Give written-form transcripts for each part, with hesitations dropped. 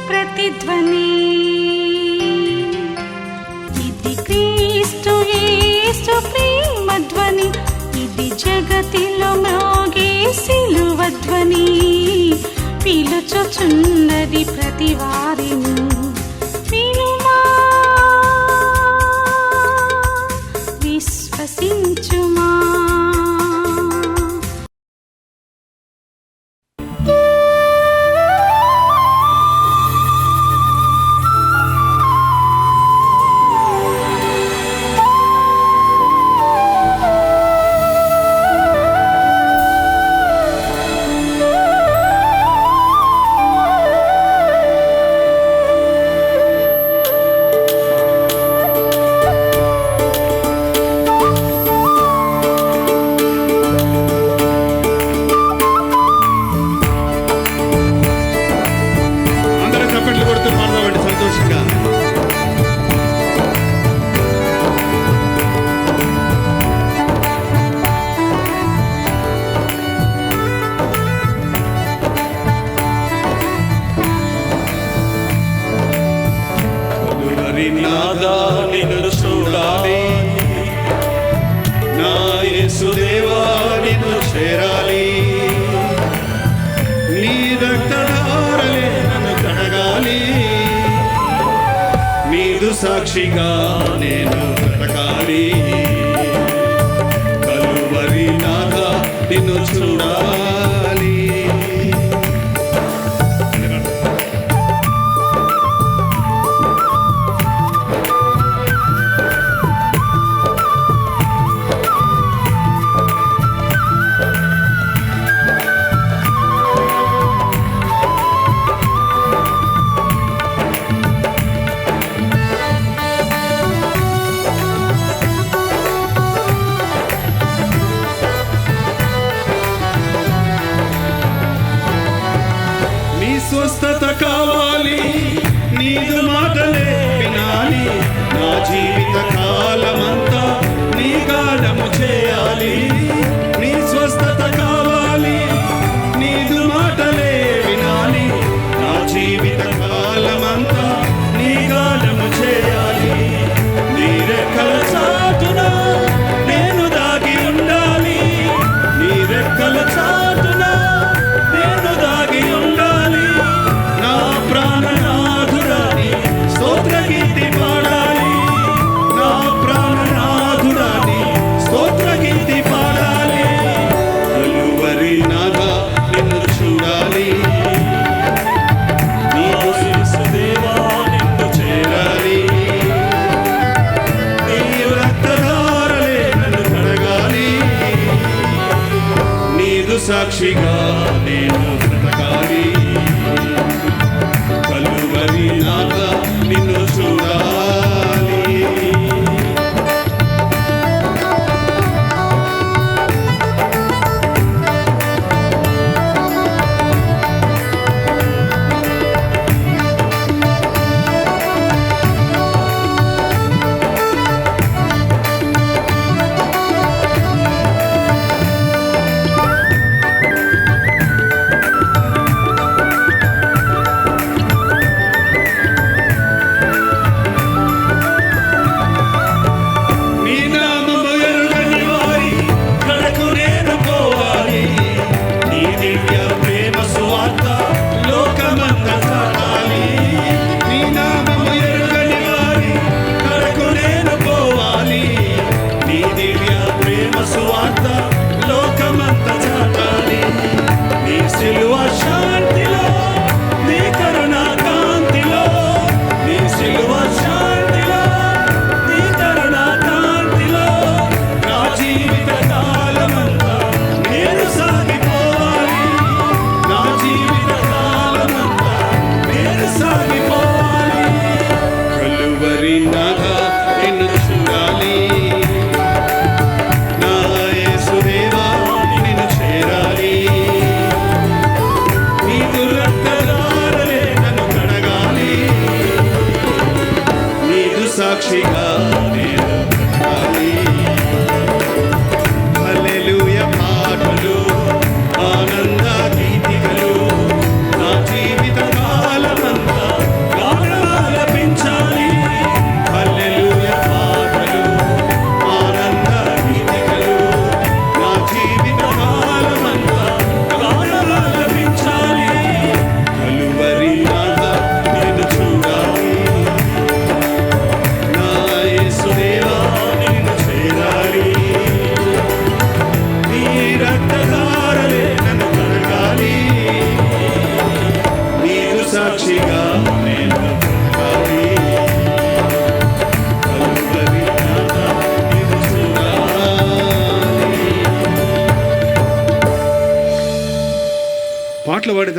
ప్రతిధ్వని ఇది క్రీస్తు యేసు ప్రేమధ్వని, ఇది జగతిలో మ్రోగే సిలువధ్వని, పిలుచుచున్నది ప్రతి వారిని వినుమా విశ్వసించుమా. నిన్ను చూడాలి నా యేసుదేవా, నిన్ను చేరాలి, నీ రక్తధారలే నన్ను కడగాలి, నీదు సాక్షిగా నేను బ్రతకాలి. కలువరి నాథా నిన్ను చూడాలి. స్వస్థత కావాలి, నీదు మాటలే వినాలి, నా జీవిత కాలమంతా నీ గానము చేయాలి. నీ స్వస్థత కావాలి, నీదు మాటలే వినాలి, నా జీవిత కాలమంతా నీ గానము చేయాలి. నీ రెక్కల చాటున నేను దాగి ఉండాలి, నీ రెక్కల చాటున నేను దాగి ఉండాలి. నా ప్రాణనాథుడాని స్తోత్ర గీతి పాడాలి, నా ప్రాణనాథుడాని స్తోత్ర గీతి పాడాలి. కలువరి నాథా నిన్ను చూడాలి, నీ యేసుదేవా నిన్ను చేరాలి, నీ రక్తధారలే నన్ను కడగాలి, నీదు సాక్షిగా నేను బ్రతకాలి. కలువరి నాథా నిన్ను చూడాలి.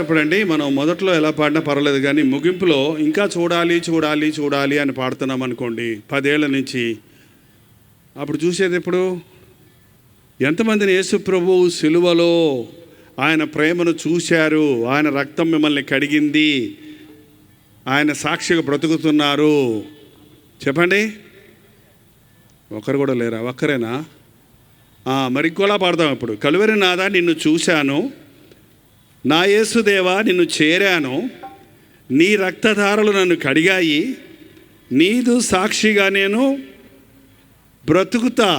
పాడేటప్పుడు అండి మనం మొదట్లో ఎలా పాడినా పర్వాలేదు, కానీ ముగింపులో ఇంకా చూడాలి చూడాలి చూడాలి అని పాడుతున్నాం అనుకోండి 10 ఏళ్ల నుంచి, అప్పుడు చూసేది ఎప్పుడు? ఎంతమందిని యేసు ప్రభువు సిలువలో ఆయన ప్రేమను చూశారు, ఆయన రక్తం మిమ్మల్ని కడిగింది, ఆయన సాక్షిగా బ్రతుకుతున్నారు చెప్పండి? ఒకరు కూడా లేరా? ఒక్కరేనా? మరి ఇంకోలా పాడదాం ఇప్పుడు. కలువరి నాదా నిన్ను చూశాను, నా యేసుదేవా నిన్ను చేరాను, నీ రక్తధారలు నన్ను కడిగాయి, నీదు సాక్షిగా నేను బ్రతుకుతా.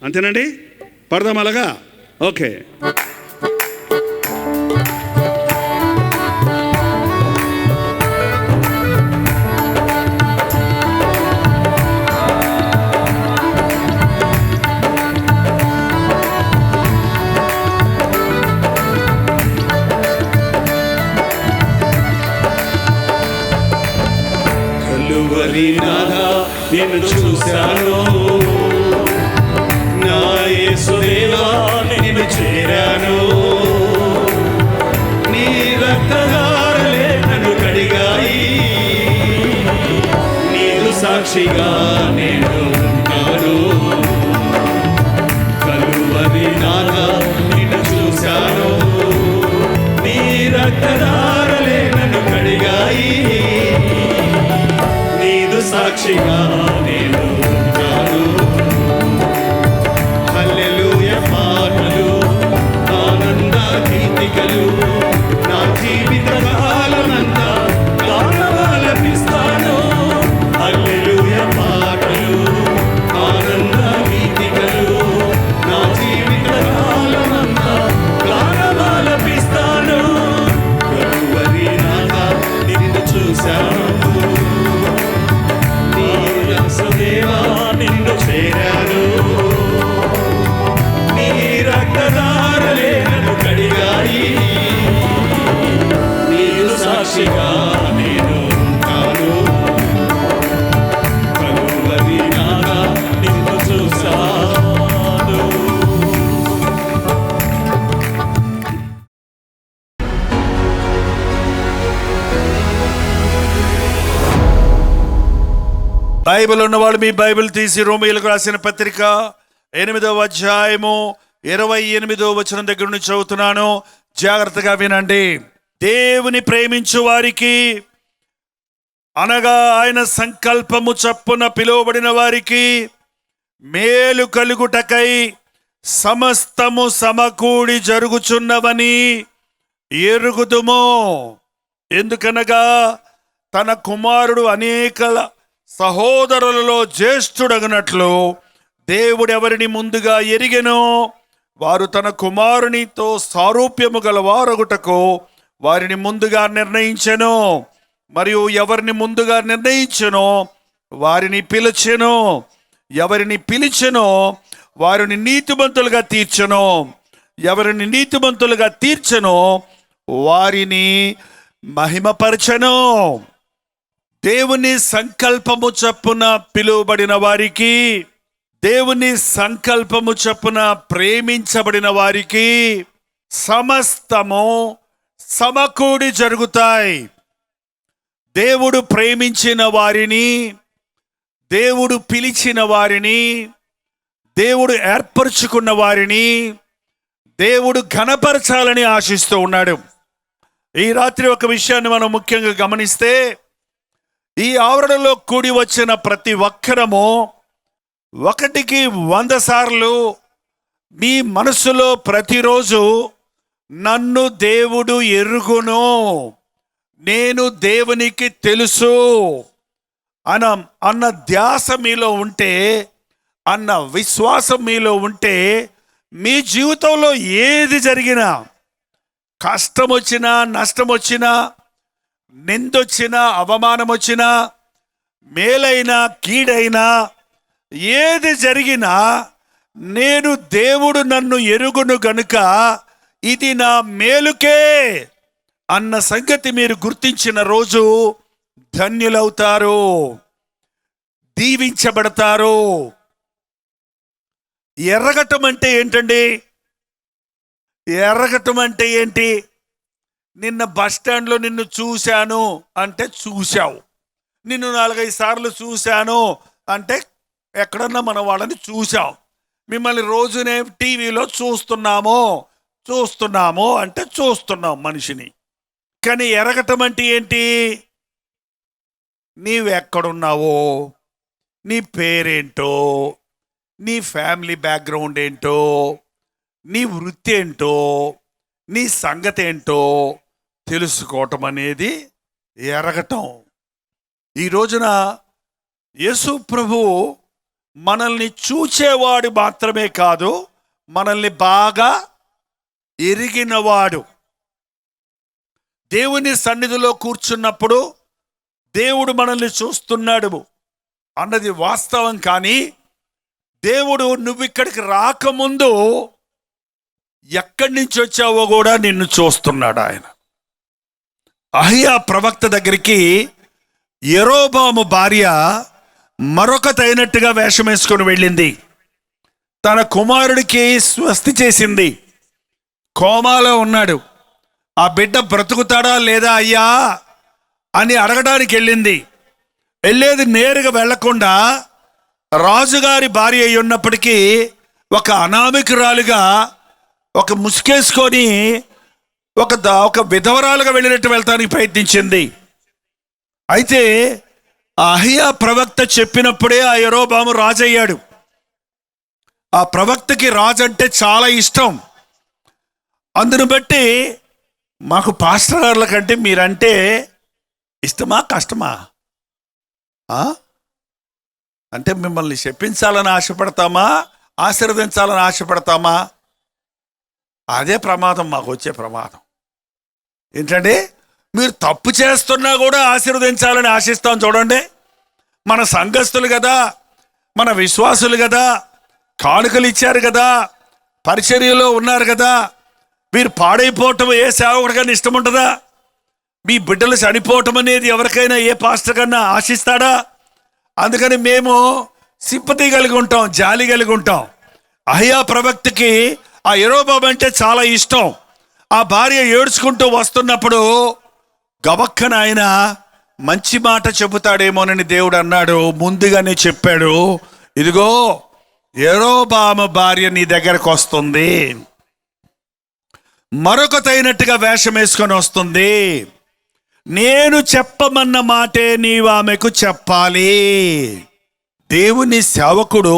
అంతేనండి? పడదాం అలాగా? ఓకే. కలువరి నాదా నిన్ను చూశాను, నా యేసుదేవా నిన్ను చేరాను, నీ రక్తధారలే నన్ను కడిగాయి, నీదు సాక్షిగా నేను ఉంటాను. కలువరి నాదా నిన్ను చూశాను, నీ రక్తధారలే నన్ను కడిగాయి, నీదు సాక్షిగా నేను ఉంటాను. హల్లెలూయా పాటలు, ఆనంద గీతికలు, నా జీవిత కాలమంతా గానమాలపిస్తాను. హల్లెలూయా పాటలు, ఆనంద గీతికలు, నా జీవిత కాలమంతా గానమాలపిస్తాను. కలువరి నాదా నిన్ను చూశాను, దేవా నిన్ను చేరాను, నీ రక్తధారలే నన్ను కడిగాయి, నీదు సాక్షిగా నేను ఉంటాను. కలువరి నాదా నిన్ను చూశాను. బైబిల్ ఉన్నవాళ్ళు మీ బైబిల్ తీసి రోమీయులకు రాసిన పత్రిక 8వ అధ్యాయము 28వ వచనం దగ్గర నుంచి చదువుతున్నాను, జాగ్రత్తగా వినండి. దేవుని ప్రేమించు వారికి అనగా ఆయన సంకల్పము చప్పున పిలువబడిన వారికి మేలు కలుగుటకై సమస్తము సమకూడి జరుగుచున్నవని ఎరుగుదుము. ఎందుకనగా తన కుమారుడు అనేక సహోదరులలో జ్యేష్ఠుడగనట్లు దేవుడు ఎవరిని ముందుగా ఎరిగెనో వారు తన కుమారునితో సారూప్యము గల వారొకటకు వారిని ముందుగా నిర్ణయించెను. మరియు ఎవరిని ముందుగా నిర్ణయించెనో వారిని పిలిచెను, ఎవరిని పిలిచెనో వారిని నీతిమంతులుగా తీర్చెను, ఎవరిని నీతిమంతులుగా తీర్చెనో వారిని మహిమపరచెను. దేవుని సంకల్పము చప్పున పిలువబడిన వారికి, దేవుని సంకల్పము చప్పున ప్రేమించబడిన వారికి సమస్తము సమకూడి జరుగుతాయి. దేవుడు ప్రేమించిన వారిని, దేవుడు పిలిచిన వారిని, దేవుడు ఏర్పరచుకున్న వారిని దేవుడు ఘనపరచాలని ఆశిస్తూ ఉన్నాడు. ఈ రాత్రి ఒక విషయాన్ని మనం ముఖ్యంగా గమనిస్తే, ఈ ఆవరణలో కూడి వచ్చిన ప్రతి ఒక్కరము 100 సార్లు మీ మనసులో ప్రతిరోజు నన్ను దేవుడు ఎరుగును, నేను దేవునికి తెలుసు అన్న ధ్యాస మీలో ఉంటే, అన్న విశ్వాసం మీలో ఉంటే, మీ జీవితంలో ఏది జరిగినా, కష్టం వచ్చినా, నష్టం వచ్చినా, నిందొచ్చినా, అవమానం వచ్చినా, మేలైనా కీడైనా, ఏది జరిగినా నేను దేవుడు నన్ను ఎరుగును గనుక ఇది నా మేలుకే అన్న సంగతి మీరు గుర్తించిన రోజు ధన్యులవుతారు, దీవించబడతారు. ఎర్రగటం అంటే ఏంటండి? ఎర్రగటం అంటే ఏంటి? నిన్న బస్ స్టాండ్లో నిన్ను చూశాను అంటే చూశావు, నిన్ను 4-5 సార్లు చూశాను అంటే ఎక్కడన్నా మన వాళ్ళని చూశాం, మిమ్మల్ని రోజునే టీవీలో చూస్తున్నాము అంటే చూస్తున్నాం మనిషిని. కానీ ఎరగటం అంటే ఏంటి? నీవెక్కడున్నావో, నీ పేరేంటో, నీ ఫ్యామిలీ బ్యాక్గ్రౌండ్ ఏంటో, నీ వృత్తి ఏంటో, నీ సంగతి ఏంటో తెలుసుకోవటం అనేది ఎరగటం. ఈ రోజున యేసు ప్రభువు మనల్ని చూచేవాడు మాత్రమే కాదు, మనల్ని బాగా ఎరిగినవాడు. దేవుని సన్నిధిలో కూర్చున్నప్పుడు దేవుడు మనల్ని చూస్తున్నాడు అన్నది వాస్తవం. కానీ దేవుడు నువ్వు ఇక్కడికి రాకముందు ఎక్కడి నుంచి వచ్చావో కూడా నిన్ను చూస్తున్నాడు ఆయన. అహియా ప్రవక్త దగ్గరికి యెరోబాము భార్య మరొకతైనట్టుగా వేషం వేసుకొని వెళ్ళింది. తన కుమారుడికి స్వస్తి చేసింది. కోమాలో ఉన్నాడు, ఆ బిడ్డ బ్రతుకుతాడా లేదా అయ్యా అని అడగడానికి వెళ్ళింది. వెళ్ళేది నేరుగా వెళ్లకుండా రాజుగారి భార్య అయి ఉన్నప్పటికీ ఒక అనామికురాలుగా, ఒక ముసుకేసుకొని ఒక విధవరాలుగా వెళ్ళినట్టు వెళ్తానికి ప్రయత్నించింది. అయితే అహియా ప్రవక్త చెప్పినప్పుడే ఆ యెరోబాము రాజు అయ్యాడు. ఆ ప్రవక్తకి రాజు అంటే చాలా ఇష్టం. అందును బట్టి మాకు పాస్టర్ గారుల కంటే మీరంటే ఇష్టమా కష్టమా? అంటే మిమ్మల్ని చెప్పించాలని ఆశపడతామా, ఆశీర్వదించాలని ఆశపడతామా? అదే ప్రమాదం, మాకు వచ్చే ప్రమాదం ఏంటంటే మీరు తప్పు చేస్తున్నా కూడా ఆశీర్వదించాలని ఆశిస్తాం. చూడండి, మన సంఘస్థులు కదా, మన విశ్వాసులు కదా, కానుకలు ఇచ్చారు కదా, పరిచర్యలో ఉన్నారు కదా, మీరు పాడైపోవటం ఏ సేవకుడికైనా ఇష్టం ఉంటుందా? మీ బిడ్డలు చనిపోవటం అనేది ఎవరికైనా ఏ పాస్టర్ కన్నా ఆశిస్తాడా? అందుకని మేము సింపతి కలిగి ఉంటాం, జాలి కలిగి ఉంటాం. అహియా ప్రవక్తకి ఆ యెరోబాము అంటే చాలా ఇష్టం. ఆ భార్య ఏడ్చుకుంటూ వస్తున్నప్పుడు గబక్కన ఆయన మంచి మాట చెబుతాడేమోనని దేవుడు అన్నాడు. ముందుగానే చెప్పాడు, ఇదిగో యెరోబాము భార్య నీ దగ్గరకు వస్తుంది, మరొకతైనట్టుగా వేషం వేసుకొని వస్తుంది. నేను చెప్పమన్న మాటే నీవు ఆమెకు చెప్పాలి. దేవుని సేవకుడు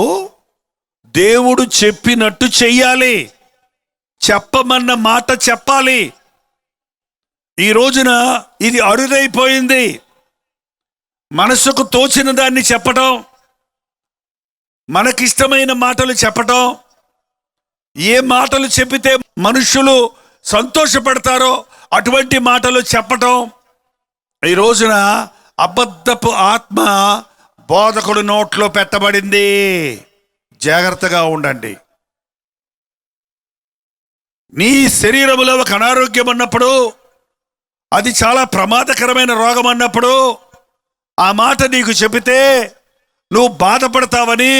దేవుడు చెప్పినట్టు చెయ్యాలి, చెప్పమన్న మాట చెప్పాలి. ఈ రోజున ఇది అరుదైపోయింది. మనసుకు తోచిన దాన్ని చెప్పటం, మనకిష్టమైన మాటలు చెప్పటం, ఏ మాటలు చెప్పితే మనుషులు సంతోషపడతారో అటువంటి మాటలు చెప్పటం. ఈ రోజున అబద్ధపు ఆత్మ బోధకుడు నోట్లో పెట్టబడింది. జాగ్రత్తగా ఉండండి. నీ శరీరంలో ఒక అనారోగ్యం అన్నప్పుడు, అది చాలా ప్రమాదకరమైన రోగం అన్నప్పుడు ఆ మాట నీకు చెబితే నువ్వు బాధపడతావని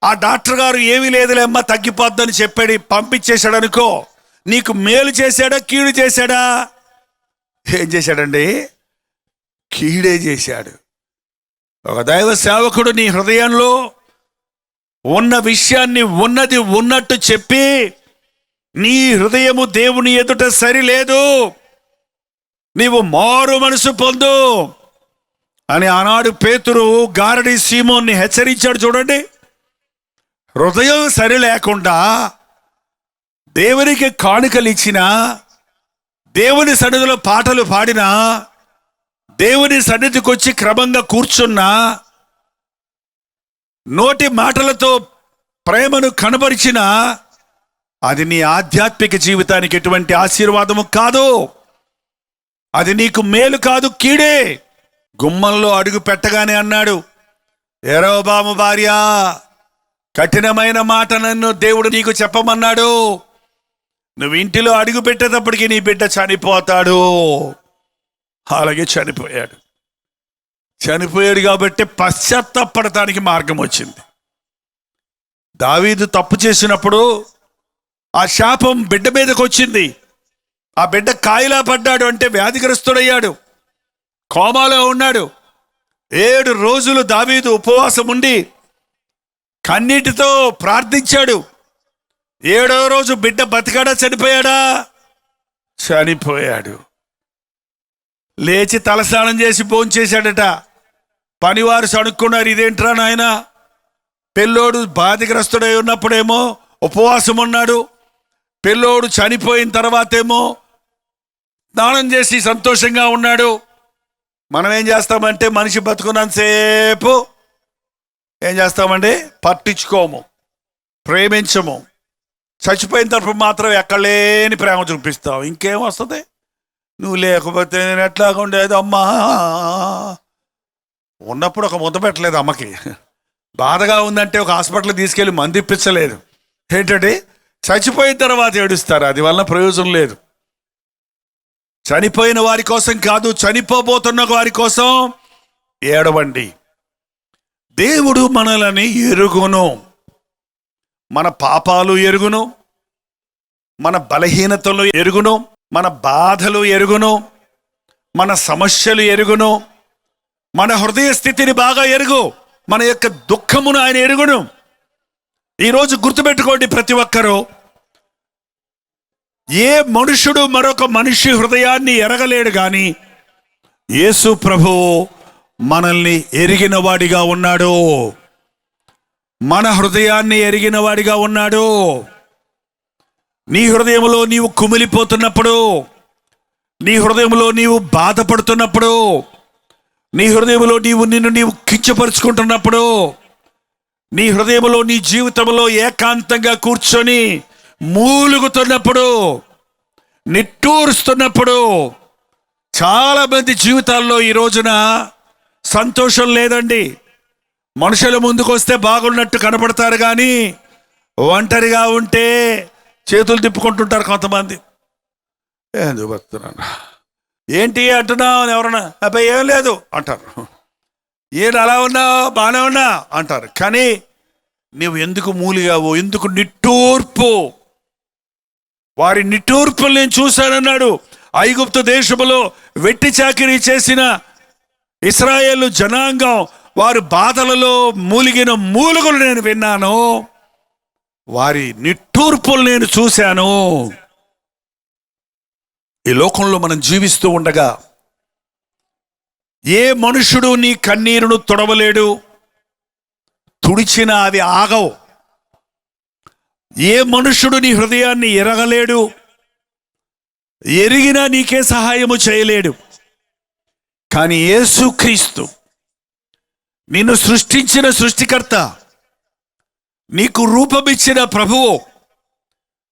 ఆ డాక్టర్ గారు ఏమీ లేదులేమ్మా తగ్గిపోద్దని చెప్పాడు, పంపించేశాడు అనుకో. నీకు మేలు చేశాడా కీడు చేశాడా? ఏం చేశాడండి? కీడే చేశాడు. ఒక దైవ సేవకుడు నీ హృదయంలో ఉన్న విషయాన్ని ఉన్నది ఉన్నట్టు చెప్పి, నీ హృదయము దేవుని ఎదుట సరిలేదు, నీవు మారు మనసు పొందు అని ఆనాడు పేతురు గారడి సీమోన్ని హెచ్చరించాడు. చూడండి, హృదయం సరి లేకుండా దేవునికి కానుకలు ఇచ్చినా, దేవుని సన్నిధిలో పాటలు పాడినా, దేవుని సన్నిధికి వచ్చి క్రమంగా కూర్చున్నా, నోటి మాటలతో ప్రేమను కనబరిచినా, అది నీ ఆధ్యాత్మిక జీవితానికి ఎటువంటి ఆశీర్వాదము కాదు. అది నీకు మేలు కాదు, కీడే. గుమ్మంలో అడుగు పెట్టగానే అన్నాడు, యెరోబాము భార్య, కఠినమైన మాట నన్ను దేవుడు నీకు చెప్పమన్నాడు. నువ్వు ఇంటిలో అడుగు పెట్టేటప్పటికి నీ బిడ్డ చనిపోతాడు. అలాగే చనిపోయాడు కాబట్టి పశ్చాత్తాపడటానికి మార్గం వచ్చింది. దావీదు తప్పు చేసినప్పుడు ఆ శాపం బిడ్డ మీదకి వచ్చింది. ఆ బిడ్డ కాయిలా పడ్డాడు అంటే వ్యాధిగ్రస్తుడయ్యాడు, కోమాలో ఉన్నాడు. 7 రోజులు దావీదు ఉపవాసం ఉండి కన్నీటితో ప్రార్థించాడు. 7వ రోజు బిడ్డ బతికాడా చనిపోయాడా? చనిపోయాడు. లేచి తలస్నానం చేసి భోంచేశాడట. పనివారు సణుక్కున్నారు, ఇదేంట్రా నాయన, పిల్లోడు బాధిగ్రస్తుడై ఉన్నప్పుడేమో ఉపవాసం ఉన్నాడు, పిల్లోడు చనిపోయిన తర్వాతేమో స్నానం చేసి సంతోషంగా ఉన్నాడు. మనం ఏం చేస్తామంటే మనిషి బతుకున్నంతసేపు ఏం చేస్తామండి, పట్టించుకోము, ప్రేమించము. చచ్చిపోయిన తరపు మాత్రం ఎక్కడ లేని ప్రేమ చూపిస్తావు. ఇంకేం వస్తుంది? నువ్వు లేకపోతే నేను ఎట్లాగా ఉండేది అమ్మా. ఉన్నప్పుడు ఒక ముద్ద పెట్టలేదు అమ్మకి, బాధగా ఉందంటే ఒక హాస్పిటల్కి తీసుకెళ్ళి మందు ఇప్పించలేదు. ఏంటంటే చచ్చిపోయిన తర్వాత ఏడుస్తారు, అది వలన ప్రయోజనం లేదు. చనిపోయిన వారి కోసం కాదు, చనిపోబోతున్న వారి కోసం ఏడవండి. దేవుడు మనలని ఎరుగును, మన పాపాలు ఎరుగును, మన బలహీనతలు ఎరుగును, మన బాధలు ఎరుగును, మన సమస్యలు ఎరుగును, మన హృదయ స్థితిని బాగా ఎరుగు, మన యొక్క దుఃఖమును ఆయన ఎరుగును. ఈరోజు గుర్తుపెట్టుకోండి ప్రతి ఒక్కరూ, ఏ మనుషుడు మరొక మనిషి హృదయాన్ని ఎరగలేడు, కానీ యేసు ప్రభువు మనల్ని ఎరిగిన వాడిగా ఉన్నాడు, మన హృదయాన్ని ఎరిగిన వాడిగా ఉన్నాడు. నీ హృదయంలో నీవు కుమిలిపోతున్నప్పుడు, నీ హృదయంలో నీవు బాధపడుతున్నప్పుడు, నీ హృదయంలో నిన్ను కించపరుచుకుంటున్నప్పుడు, నీ హృదయంలో నీ జీవితంలో ఏకాంతంగా కూర్చొని మూలుగుతున్నప్పుడు, నిట్టూరుస్తున్నప్పుడు, చాలా మంది జీవితాల్లో ఈ రోజున సంతోషం లేదండి. మనుషుల ముందుకు వస్తే బాగున్నట్టు కనపడతారు, కానీ ఒంటరిగా ఉంటే చేతులు తిప్పుకుంటుంటారు కొంతమంది. ఎందుకు బతున్నాను, ఏంటి అంటున్నావు ఎవరన్నా, అబ్బాయి ఏం లేదు అంటారు. ఏంటి అలా ఉన్నావు, బాగానే ఉన్నా అంటారు. కానీ నువ్వు ఎందుకు మూలిగావు, ఎందుకు నిట్టూర్పు? వారి నిట్టూర్పులు నేను చూశానన్నాడు. ఐగుప్తు దేశములో వెట్టి చాకిరీ చేసిన ఇశ్రాయేలు జనాంగం, వారి బాధలలో మూలిగిన మూలుగులు నేను విన్నాను, వారి నిట్టూర్పులు నేను చూశాను. ఈ లోకంలో మనం జీవిస్తూ ఉండగా ఏ మనుషుడు నీ కన్నీరును తుడవలేడు, తుడిచిన అవి ఆగవు. ఏ మనుషుడు నీ హృదయాన్ని ఎరగలేడు, ఎరిగినా నీకే సహాయము చేయలేడు. కానీ యేసుక్రీస్తు, నిన్ను సృష్టించిన సృష్టికర్త, నీకు రూపమిచ్చిన ప్రభువు,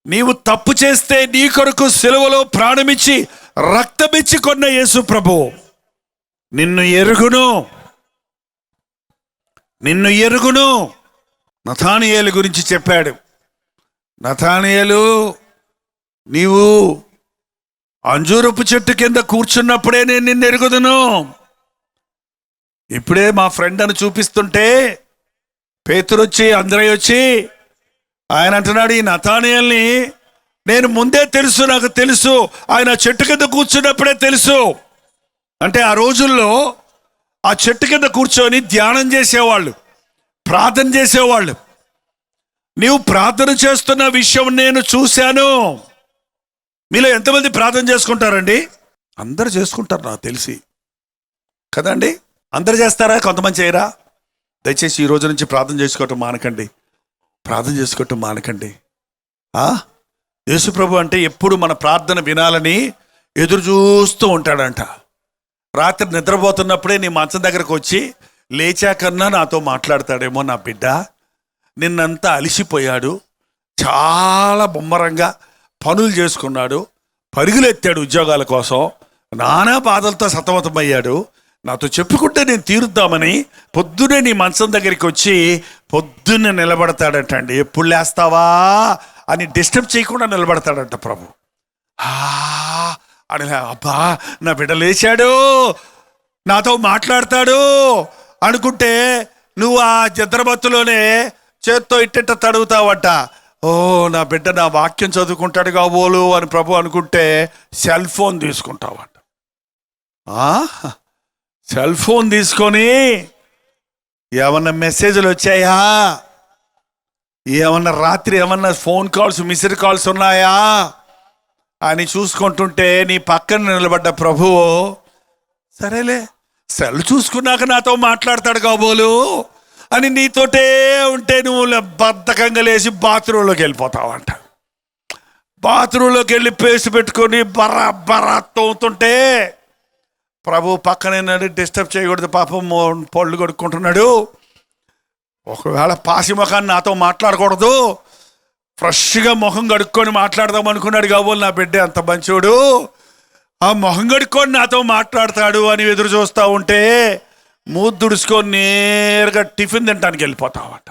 నీవు తప్పు చేస్తే నీ కొరకు సిలువలో ప్రాణమిచ్చి రక్తమిచ్చి కొన్న యేసు ప్రభువు నిన్ను ఎరుగును, నిన్ను ఎరుగును. నతానియేలు గురించి చెప్పాడు. నతానియేలు, నీవు అంజూరపు చెట్టు కింద కూర్చున్నప్పుడే నేను నిన్ను ఎరుగుదును. ఇప్పుడే మా ఫ్రెండ్ అని చూపిస్తుంటే పేతురు వచ్చి, అంద్రయ్య వచ్చి ఆయన అంటున్నాడు, ఈ నతానియేల్ని నేను ముందే తెలుసు, నాకు తెలుసు, ఆయన చెట్టు కింద కూర్చున్నప్పుడే తెలుసు. అంటే ఆ రోజుల్లో ఆ చెట్టు కింద కూర్చొని ధ్యానం చేసేవాళ్ళు, ప్రార్థన చేసేవాళ్ళు. నీవు ప్రార్థన చేస్తున్న విషయం నేను చూశాను. మీలో ఎంతమంది ప్రార్థన చేసుకుంటారండి? అందరు చేసుకుంటారు నాకు తెలిసి కదండి. అందరు చేస్తారా? కొంతమంది చేయరా? దయచేసి ఈ రోజు నుంచి ప్రార్థన చేసుకోవటం మానకండి, ప్రార్థన చేసుకోవటం మానకండి. యేసు ప్రభు అంటే ఎప్పుడు మన ప్రార్థన వినాలని ఎదురు చూస్తూ ఉంటాడంట. రాత్రి నిద్రపోతున్నప్పుడే నీ మంచం దగ్గరకు వచ్చి లేచాకన్నా నాతో మాట్లాడతాడేమో నా బిడ్డ. నిన్నంతా అలిసిపోయాడు, చాలా బొమ్మరంగా పనులు చేసుకున్నాడు, పరుగులెత్తాడు ఉద్యోగాల కోసం, నానా బాధలతో సతమతమయ్యాడు, నాతో చెప్పుకుంటే నేను తీరుద్దామని పొద్దునే నీ మంచం దగ్గరికి వచ్చి పొద్దున్నే నిలబడతాడటండి. ఎప్పుడు లేస్తావా అని డిస్టర్బ్ చేయకుండా నిలబడతాడంట ప్రభు. అని అబ్బా నా బిడ్డ లేచాడు, నాతో మాట్లాడతాడు అనుకుంటే నువ్వు ఆ నిద్రమత్తులోనే చేత్తో ఇట్టిట్ట తడుగుతావట. ఓ నా బిడ్డ నా వాక్యం చదువుకుంటాడు కాబోలు అని ప్రభు అనుకుంటే సెల్ ఫోన్ తీసుకుంటావంట. సెల్ ఫోన్ తీసుకొని ఏమన్నా మెసేజ్లు వచ్చాయా, ఏమన్నా రాత్రి ఏమన్నా ఫోన్ కాల్స్ మిస్డ్ కాల్స్ ఉన్నాయా అని చూసుకుంటుంటే నీ పక్కన నిలబడ్డ ప్రభువు సరేలే సెల్ చూసుకున్నాక నాతో మాట్లాడతాడు కాబోలు అని నీతోటే ఉంటే నువ్వు బద్ధకంగా లేచి బాత్రూంలోకి వెళ్ళిపోతావంట. బాత్రూంలోకి వెళ్ళి పేస్ట్ పెట్టుకొని బర్రా తోముతుంటే ప్రభు పక్కన డిస్టర్బ్ చేయకూడదు, పాపం పళ్ళు కొడుకుంటున్నాడు, ఒకవేళ పాసి ముఖాన్ని నాతో మాట్లాడకూడదు, ఫ్రెష్గా ముఖం కడుక్కొని మాట్లాడదాం అనుకున్నాడు కాబోలు నా బిడ్డ అంత మంచోడు, ఆ మొహం కడుక్కొని నాతో మాట్లాడతాడు అని ఎదురు చూస్తూ ఉంటే మూద్దుడుచుకొని నేరుగా టిఫిన్ తినడానికి వెళ్ళిపోతావట.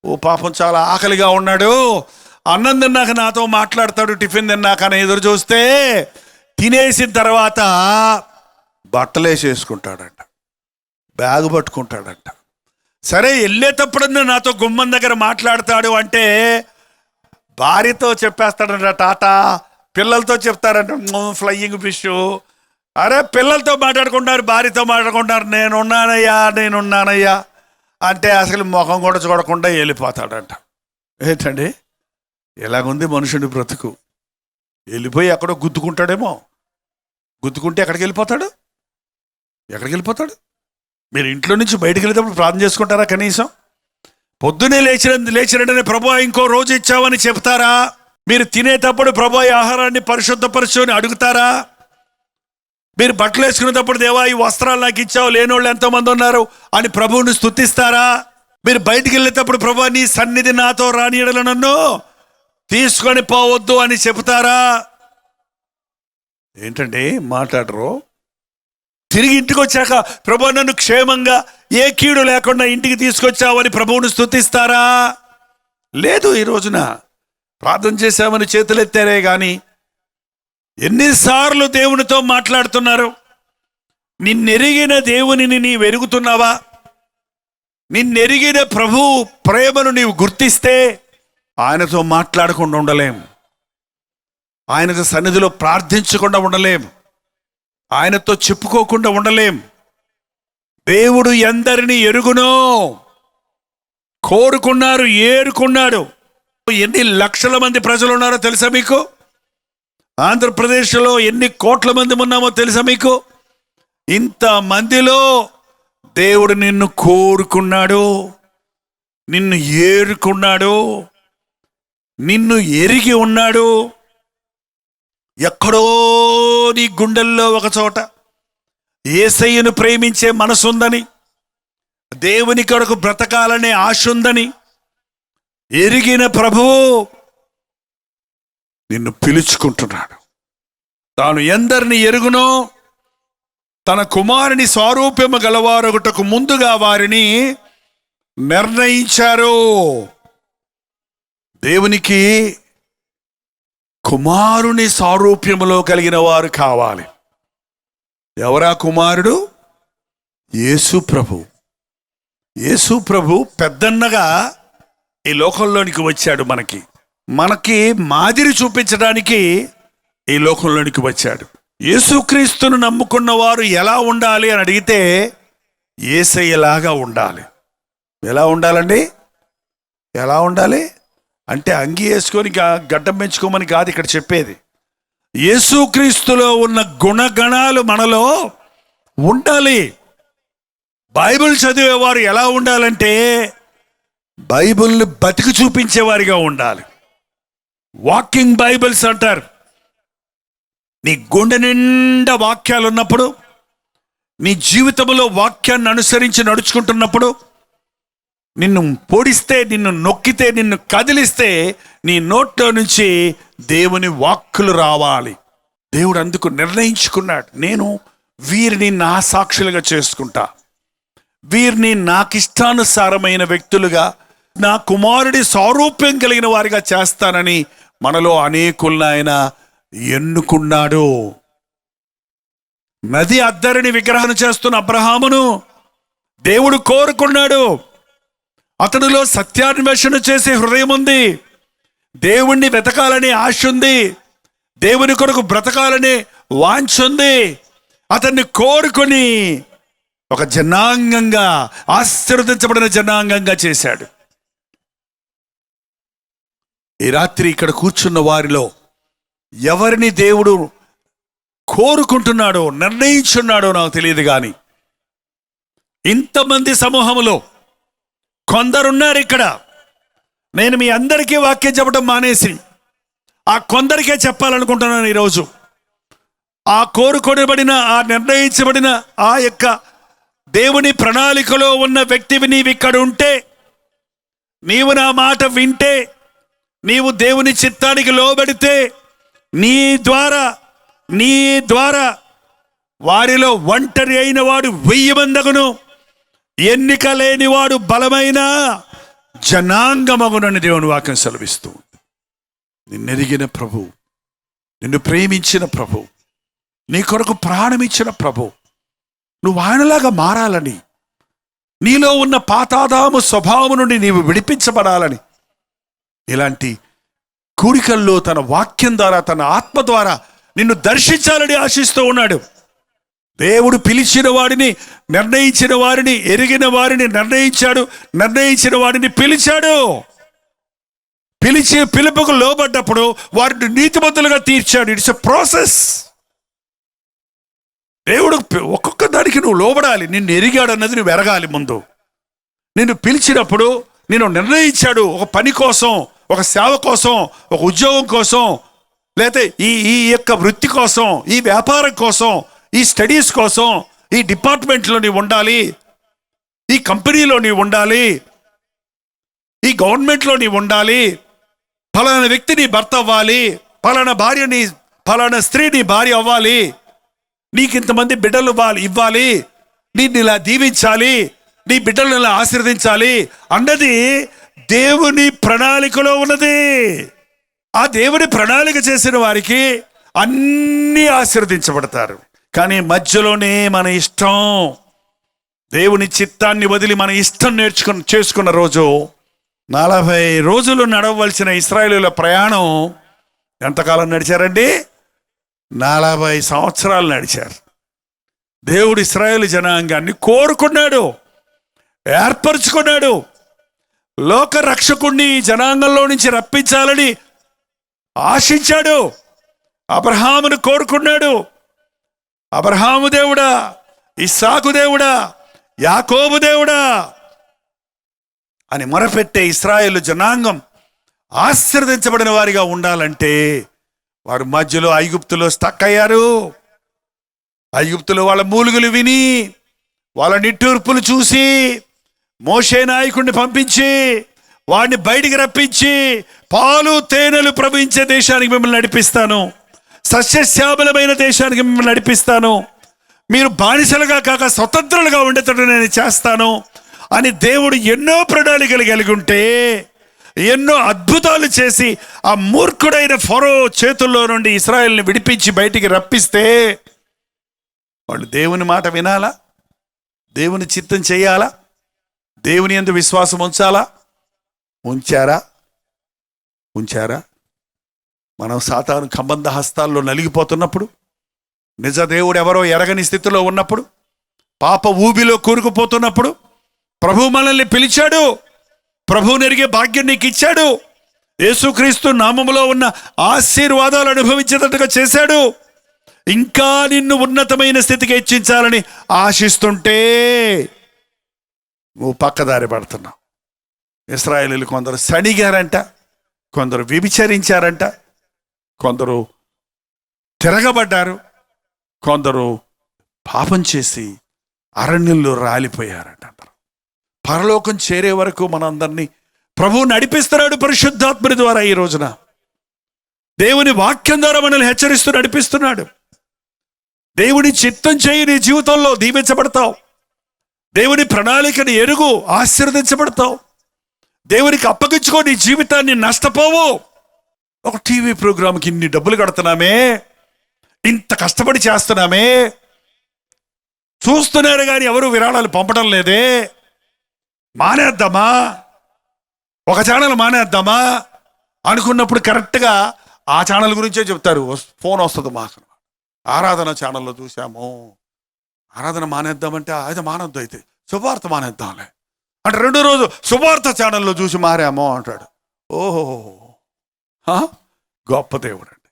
ఓ పాపం చాలా ఆకలిగా ఉన్నాడు, అన్నం తిన్నాక నాతో మాట్లాడతాడు టిఫిన్ తిన్నాక అని ఎదురు చూస్తే తినేసిన తర్వాత బట్టలు వేసేసుకుంటాడంట, బ్యాగ్ పట్టుకుంటాడంట. సరే వెళ్ళేటప్పుడన్నా నాతో గుమ్మం దగ్గర మాట్లాడతాడు అంటే భార్యతో చెప్పేస్తాడంట టాటా, పిల్లలతో చెప్తారంట ఫ్లయింగ్ ఫిష్. అరే పిల్లలతో మాట్లాడుకుంటారు, భార్యతో మాట్లాడుకుంటారు, నేనున్నానయ్యా అంటే అసలు ముఖం కూడా చూడకుండా వెళ్ళిపోతాడంట. ఏంటండి ఎలాగుంది మనుషుడి బ్రతుకు? వెళ్ళిపోయి ఎక్కడో గుద్దుకుంటాడేమో, గుద్దుకుంటే ఎక్కడికి వెళ్ళిపోతాడు? మీరు ఇంట్లో నుంచి బయటకు వెళ్ళేటప్పుడు ప్రార్థన చేసుకుంటారా? కనీసం పొద్దునే లేచినట్టనే ప్రభు ఇంకో రోజు ఇచ్చావని చెప్తారా? మీరు తినేటప్పుడు ప్రభు ఈ ఆహారాన్ని పరిశుద్ధపరచుని అడుగుతారా? మీరు బట్టలు వేసుకునేటప్పుడు దేవా ఈ వస్త్రాలు నాకు ఇచ్చావు, లేనోళ్ళు ఎంతోమంది ఉన్నారు అని ప్రభువుని స్తుతిస్తారా? మీరు బయటికి వెళ్ళేటప్పుడు ప్రభు నీ సన్నిధి నాతో రానియడల నన్ను తీసుకొని పోవద్దు అని చెబుతారా? ఏంటండి మాట్లాడరు? తిరిగి ఇంటికి వచ్చాక ప్రభు నన్ను క్షేమంగా ఏ కీడు లేకుండా ఇంటికి తీసుకొచ్చావని ప్రభువుని స్తుతిస్తారా? లేదు. ఈ రోజున ప్రార్థన చేశామని చేతులెత్తారే కానీ ఎన్నిసార్లు దేవునితో మాట్లాడుతున్నారు? నిన్నెరిగిన దేవునిని నీవు ఎరుగుతున్నావా? నిన్నెరిగిన ప్రభు ప్రేమను నీవు గుర్తిస్తే ఆయనతో మాట్లాడకుండా ఉండలేం, ఆయనతో సన్నిధిలో ప్రార్థించకుండా ఉండలేం, ఆయనతో చెప్పుకోకుండా ఉండలేం. దేవుడు ఎందరిని ఎరుగునో కోరుకున్నారు, ఏరుకున్నాడు. ఎన్ని లక్షల మంది ప్రజలు ఉన్నారో తెలుసా మీకు? ఆంధ్రప్రదేశ్లో ఎన్ని కోట్ల మంది ఉన్నామో తెలుసా మీకు? ఇంత మందిలో దేవుడు నిన్ను కోరుకున్నాడు, నిన్ను ఏరుకున్నాడు, నిన్ను ఎరిగి ఉన్నాడు. ఎక్కడో నీ గుండెల్లో ఒక చోట యేసయ్యను ప్రేమించే మనసుందని, దేవుని కొరకు బ్రతకాలనే ఆశ ఉందని ఎరిగిన ప్రభువు నిన్ను పిలుచుకుంటున్నాడు. తాను ఎందరిని ఎరుగునో తన కుమారుని స్వరూపము గలవారొకటకు ముందుగా వారిని నిర్ణయించారు. దేవునికి కుమారుని సారూప్యములో కలిగిన వారు కావాలి. ఎవరా కుమారుడు? యేసు ప్రభు. యేసు ప్రభు పెద్దన్నగా ఈ లోకంలోనికి వచ్చాడు. మనకి మాదిరి చూపించడానికి ఈ లోకంలోనికి వచ్చాడు. యేసుక్రీస్తును నమ్ముకున్న వారు ఎలా ఉండాలి అని అడిగితే యేసయ్యలాగా ఉండాలి. ఎలా ఉండాలండి? ఎలా ఉండాలి అంటే అంగి వేసుకొని గడ్డం పెంచుకోమని కాదు ఇక్కడ చెప్పేది. యేసుక్రీస్తులో ఉన్న గుణగణాలు మనలో ఉండాలి. బైబిల్ చదివేవారు ఎలా ఉండాలంటే బైబిల్ని బతికి చూపించేవారిగా ఉండాలి. వాకింగ్ బైబిల్స్ అంటారు. నీ గుండె నిండా వాక్యాలు ఉన్నప్పుడు, నీ జీవితంలో వాక్యాన్ని అనుసరించి నడుచుకుంటున్నప్పుడు, నిన్ను పొడిస్తే, నిన్ను నొక్కితే, నిన్ను కదిలిస్తే నీ నోట్లో నుంచి దేవుని వాక్కులు రావాలి. దేవుడు అందుకు నిర్ణయించుకున్నాడు. నేను వీరిని నా సాక్షులుగా చేసుకుంటా, వీరిని నాకిష్టానుసారమైన వ్యక్తులుగా, నా కుమారుడి సారూప్యం కలిగిన వారిగా చేస్తానని మనలో అనేకులను ఆయన ఎన్నుకున్నాడు. నది అద్దరిని విగ్రహం చేస్తున్న అబ్రహామును దేవుడు కోరుకున్నాడు. అతడిలో సత్యాన్వేషణ చేసే హృదయం ఉంది. దేవుణ్ణి వెతకాలని ఆశ ఉంది, దేవుని కొరకు బ్రతకాలని వాంఛ ఉంది. అతన్ని కోరుకొని ఒక జనాంగంగా, ఆశీర్వదించబడిన జనాంగంగా చేశాడు. ఈ రాత్రి ఇక్కడ కూర్చున్న వారిలో ఎవరిని దేవుడు కోరుకుంటున్నాడో, నిర్ణయించున్నాడో నాకు తెలియదు, కానీ ఇంతమంది సమూహంలో కొందరున్నారు ఇక్కడ. నేను మీ అందరికీ వాక్యం చెప్పడం మానేసి ఆ కొందరికే చెప్పాలనుకుంటున్నాను ఈరోజు. ఆ కోరుకొనబడిన, ఆ నిర్ణయించబడిన, ఆ యొక్క దేవుని ప్రణాళికలో ఉన్న వ్యక్తివి నీవు ఇక్కడ ఉంటే, నీవు నా మాట వింటే, నీవు దేవుని చిత్తానికి లోబడితే, నీ ద్వారా వారిలో ఒంటరి అయిన వాడు 1000 మందగును, ఎన్నిక లేనివాడు బలమైన జనాంగమగునని దేవుని వాక్యం సెలవిస్తూ ఉంది. నిన్నెరిగిన ప్రభు, నిన్ను ప్రేమించిన ప్రభు, నీ కొరకు ప్రాణమిచ్చిన ప్రభు, నువ్వు ఆయనలాగా మారాలని, నీలో ఉన్న పాతాదాము స్వభావం నుండి నీవు విడిపించబడాలని, ఇలాంటి కూడికల్లో తన వాక్యం ద్వారా, తన ఆత్మ ద్వారా నిన్ను దర్శించాలని ఆశిస్తూ ఉన్నాడు. దేవుడు పిలిచిన వాడిని, నిర్ణయించిన వారిని, ఎరిగిన వారిని నిర్ణయించాడు, నిర్ణయించిన వాడిని పిలిచాడు. పిలుపుకు లోబడ్డప్పుడు వారిని నీతిమంతులుగా తీర్చాడు. It's a process. దేవుడు ఒక్కొక్క దానికి నువ్వు లోబడాలి. నిన్ను ఎరిగాడు అన్నది నువ్వు ఎరగాలి. ముందు నిన్ను పిలిచినప్పుడు నిన్ను నిర్ణయించాడు, ఒక పని కోసం, ఒక సేవ కోసం, ఒక ఉద్యోగం కోసం, లేకపోతే ఈ యొక్క వృత్తి కోసం, ఈ వ్యాపారం కోసం, ఈ స్టడీస్ కోసం, ఈ డిపార్ట్మెంట్లో నీవు ఉండాలి, ఈ కంపెనీలో నీవు ఉండాలి, ఈ గవర్నమెంట్లో నీవు ఉండాలి, ఫలానా వ్యక్తి నీ భర్త అవ్వాలి, ఫలానా భార్య ఫలానా స్త్రీ నీ భార్య అవ్వాలి, నీకు ఇంతమంది బిడ్డలు ఇవ్వాలి, నిన్ను ఇలా దీవించాలి, నీ బిడ్డలను ఇలా ఆశీర్వదించాలి అన్నది దేవుని ప్రణాళికలో ఉన్నది. ఆ దేవుని ప్రణాళిక చేసిన వారికి అన్నీ ఆశీర్వదించబడతారు. కానీ మధ్యలోనే మన ఇష్టం, దేవుని చిత్తాన్ని వదిలి మన ఇష్టం చేసుకున్న రోజు, 40 రోజులు నడవలసిన ఇశ్రాయేలీయుల ప్రయాణం ఎంతకాలం నడిచారండి? 40 సంవత్సరాలు నడిచారు. దేవుడు ఇశ్రాయేలు జనాంగాన్ని కోరుకున్నాడు, ఏర్పరచుకున్నాడు. లోక రక్షకుణ్ణి జనాంగంలో నుంచి రప్పించాలని ఆశించాడు. అబ్రహామును కోరుకున్నాడు. అబ్రహాము దేవుడా, ఇస్సాకు దేవుడా, యాకోబు దేవుడా అని మొరపెట్టే ఇశ్రాయేలు జనాంగం ఆశీర్వదించబడిన వారిగా ఉండాలంటే వారు మధ్యలో ఐగుప్తులో స్టక్ అయ్యారు. ఐగుప్తులో వాళ్ళ మూలుగులు విని, వాళ్ళ నిట్టూర్పులు చూసి, మోషే నాయకుడిని పంపించి వాడిని బయటికి రప్పించి, పాలు తేనెలు ప్రవహించే దేశానికి మిమ్మల్ని నడిపిస్తాను, సస్యశ్యామలమైన దేశానికి మిమ్మల్ని నడిపిస్తాను, మీరు బానిసలుగా కాక స్వతంత్రులుగా ఉండేటట్టు నేను చేస్తాను అని దేవుడు ఎన్నో ప్రణాళికలు కలిగి ఉంటే, ఎన్నో అద్భుతాలు చేసి ఆ మూర్ఖుడైన ఫరో చేతుల్లో నుండి ఇశ్రాయేలుని విడిపించి బయటికి రప్పిస్తే వాళ్ళు దేవుని మాట వినాలా? దేవుని చిత్తం చేయాలా? దేవుని యందు విశ్వాసం ఉంచాలా? ఉంచారా? మనం సాతాను కంబంధ హస్తాల్లో నలిగిపోతున్నప్పుడు, నిజ దేవుడు ఎవరో ఎరగని స్థితిలో ఉన్నప్పుడు, పాప ఊబిలో కూరుకుపోతున్నప్పుడు ప్రభు మనల్ని పిలిచాడు. ప్రభువు నెరిగే భాగ్యం నీకు ఇచ్చాడు. యేసుక్రీస్తు నామములో ఉన్న ఆశీర్వాదాలు అనుభవించేటట్టుగా చేశాడు. ఇంకా నిన్ను ఉన్నతమైన స్థితికి హెచ్చించాలని ఆశిస్తుంటే నువ్వు పక్కదారి పడుతున్నావు. ఇశ్రాయేలీయులు కొందరు సణిగారంట, కొందరు వ్యభిచరించారంట, కొందరు తిరగబడ్డారు, కొందరు పాపం చేసి అరణ్యంలో రాలిపోయారంట. పరలోకం చేరే వరకు మనందరినీ ప్రభువు నడిపిస్తున్నాడు పరిశుద్ధాత్మని ద్వారా. ఈ రోజున దేవుని వాక్యం ద్వారా మనల్ని హెచ్చరిస్తూ నడిపిస్తున్నాడు. దేవుని చిత్తం చేయి, నీ జీవితంలో దీవించబడతావు. దేవుని ప్రణాళికని ఎరుగు, ఆశీర్వదించబడతావు. దేవునికి అప్పగించుకో, నీ జీవితాన్ని నష్టపోవు. ఒక టీవీ ప్రోగ్రాంకి ఇన్ని డబ్బులు కడుతున్నామే, ఇంత కష్టపడి చేస్తున్నామే, చూస్తున్నారు కానీ ఎవరు విరాళాలు పంపడం లేదే, మానేద్దామా? ఒక ఛానల్ మానేద్దామా? అనుకున్నప్పుడు కరెక్ట్గా ఆ ఛానల్ గురించే చెప్తారు. ఫోన్ వస్తుంది మాకు, ఆరాధన ఛానల్లో చూసాము, ఆరాధన మానేద్దామంటే అయితే మానొద్దు, అయితే శుభవార్త మానేద్దాంలే అంటే 2వ రోజు శుభవార్త ఛానల్లో చూసి మారామో అంటాడు. ఓహో, గొప్ప దేవుడు అండి.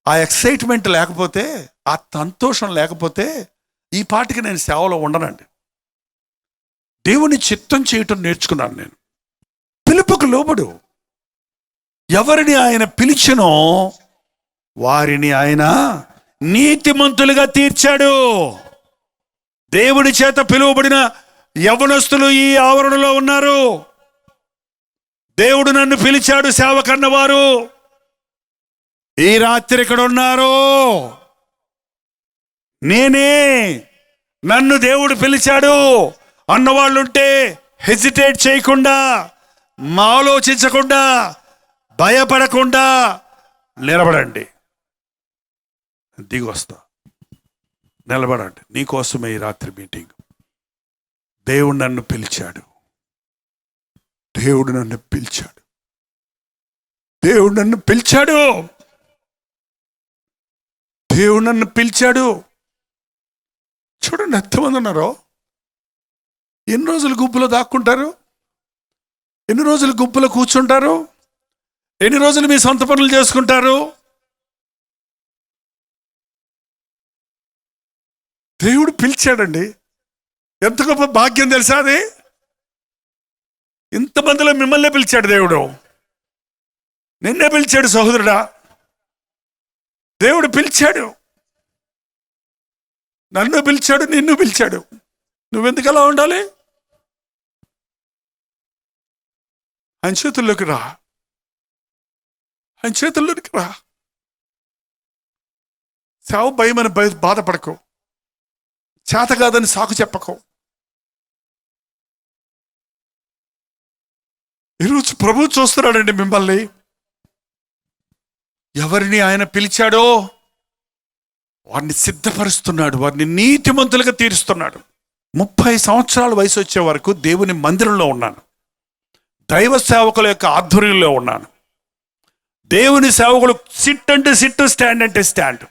ఆ ఎక్సైట్మెంట్ లేకపోతే, ఆ సంతోషం లేకపోతే ఈ పాటికి నేను సేవలో ఉండనండి. దేవుని చిత్తం చేయటం నేర్చుకున్నాను నేను. పిలుపుకు లోబడు. ఎవరిని ఆయన పిలిచినో వారిని ఆయన నీతిమంతులుగా తీర్చాడు. దేవుడి చేత పిలువబడిన యవనస్తులు ఈ ఆవరణలో ఉన్నారు. దేవుడు నన్ను పిలిచాడు సేవకన్నవారు ఈ రాత్రి ఇక్కడ ఉన్నారు. నేనే, నన్ను దేవుడు పిలిచాడు అన్నవాళ్ళుంటే హెజిటేట్ చేయకుండా, ఆలోచించకుండా, భయపడకుండా నిలబడండి. దిగొస్తా, నిలబడండి. నీకోసమే ఈ రాత్రి మీటింగ్. దేవుడు నన్ను పిలిచాడు, దేవుడు నన్ను పిలిచాడు, దేవుడు నన్ను పిలిచాడు, దేవుడు నన్ను పిలిచాడు. చూడండి ఎంతమంది ఉన్నారో. ఎన్ని రోజులు గుంపులో దాక్కుంటారు, ఎన్ని రోజులు గుంపులో కూర్చుంటారు, ఎన్ని రోజులు మీ సొంత పనులు చేసుకుంటారు. దేవుడు పిలిచాడండి. ఎంత గొప్ప భాగ్యం తెలుసా అది. ఇంతమందిలో మిమ్మల్నే పిలిచాడు దేవుడు. నిన్నే పిలిచాడు సహోదరుడా. దేవుడు పిలిచాడు, నన్ను పిలిచాడు, నిన్ను పిలిచాడు. నువ్వెందుకు అలా ఉండాలి? ఆయన చేతుల్లోకి రా, ఆయన చేతుల్లోకి రా. సావు భయమని బాధపడకు, చేత కాదని సాకు చెప్పకు. ఈరోజు ప్రభువు చూస్తున్నాడండి మిమ్మల్ని. ఎవరిని ఆయన పిలిచాడో వారిని సిద్ధపరుస్తున్నాడు, వారిని నీతిమంతులుగా తీరుస్తున్నాడు. 30 సంవత్సరాల వయసు వచ్చే వరకు దేవుని మందిరంలో ఉన్నాను, దైవ సేవకుల యొక్క ఆధ్వర్యంలో ఉన్నాను. దేవుని సేవకులు సిట్ అంటే సిట్, స్టాండ్ అంటే స్టాండ్.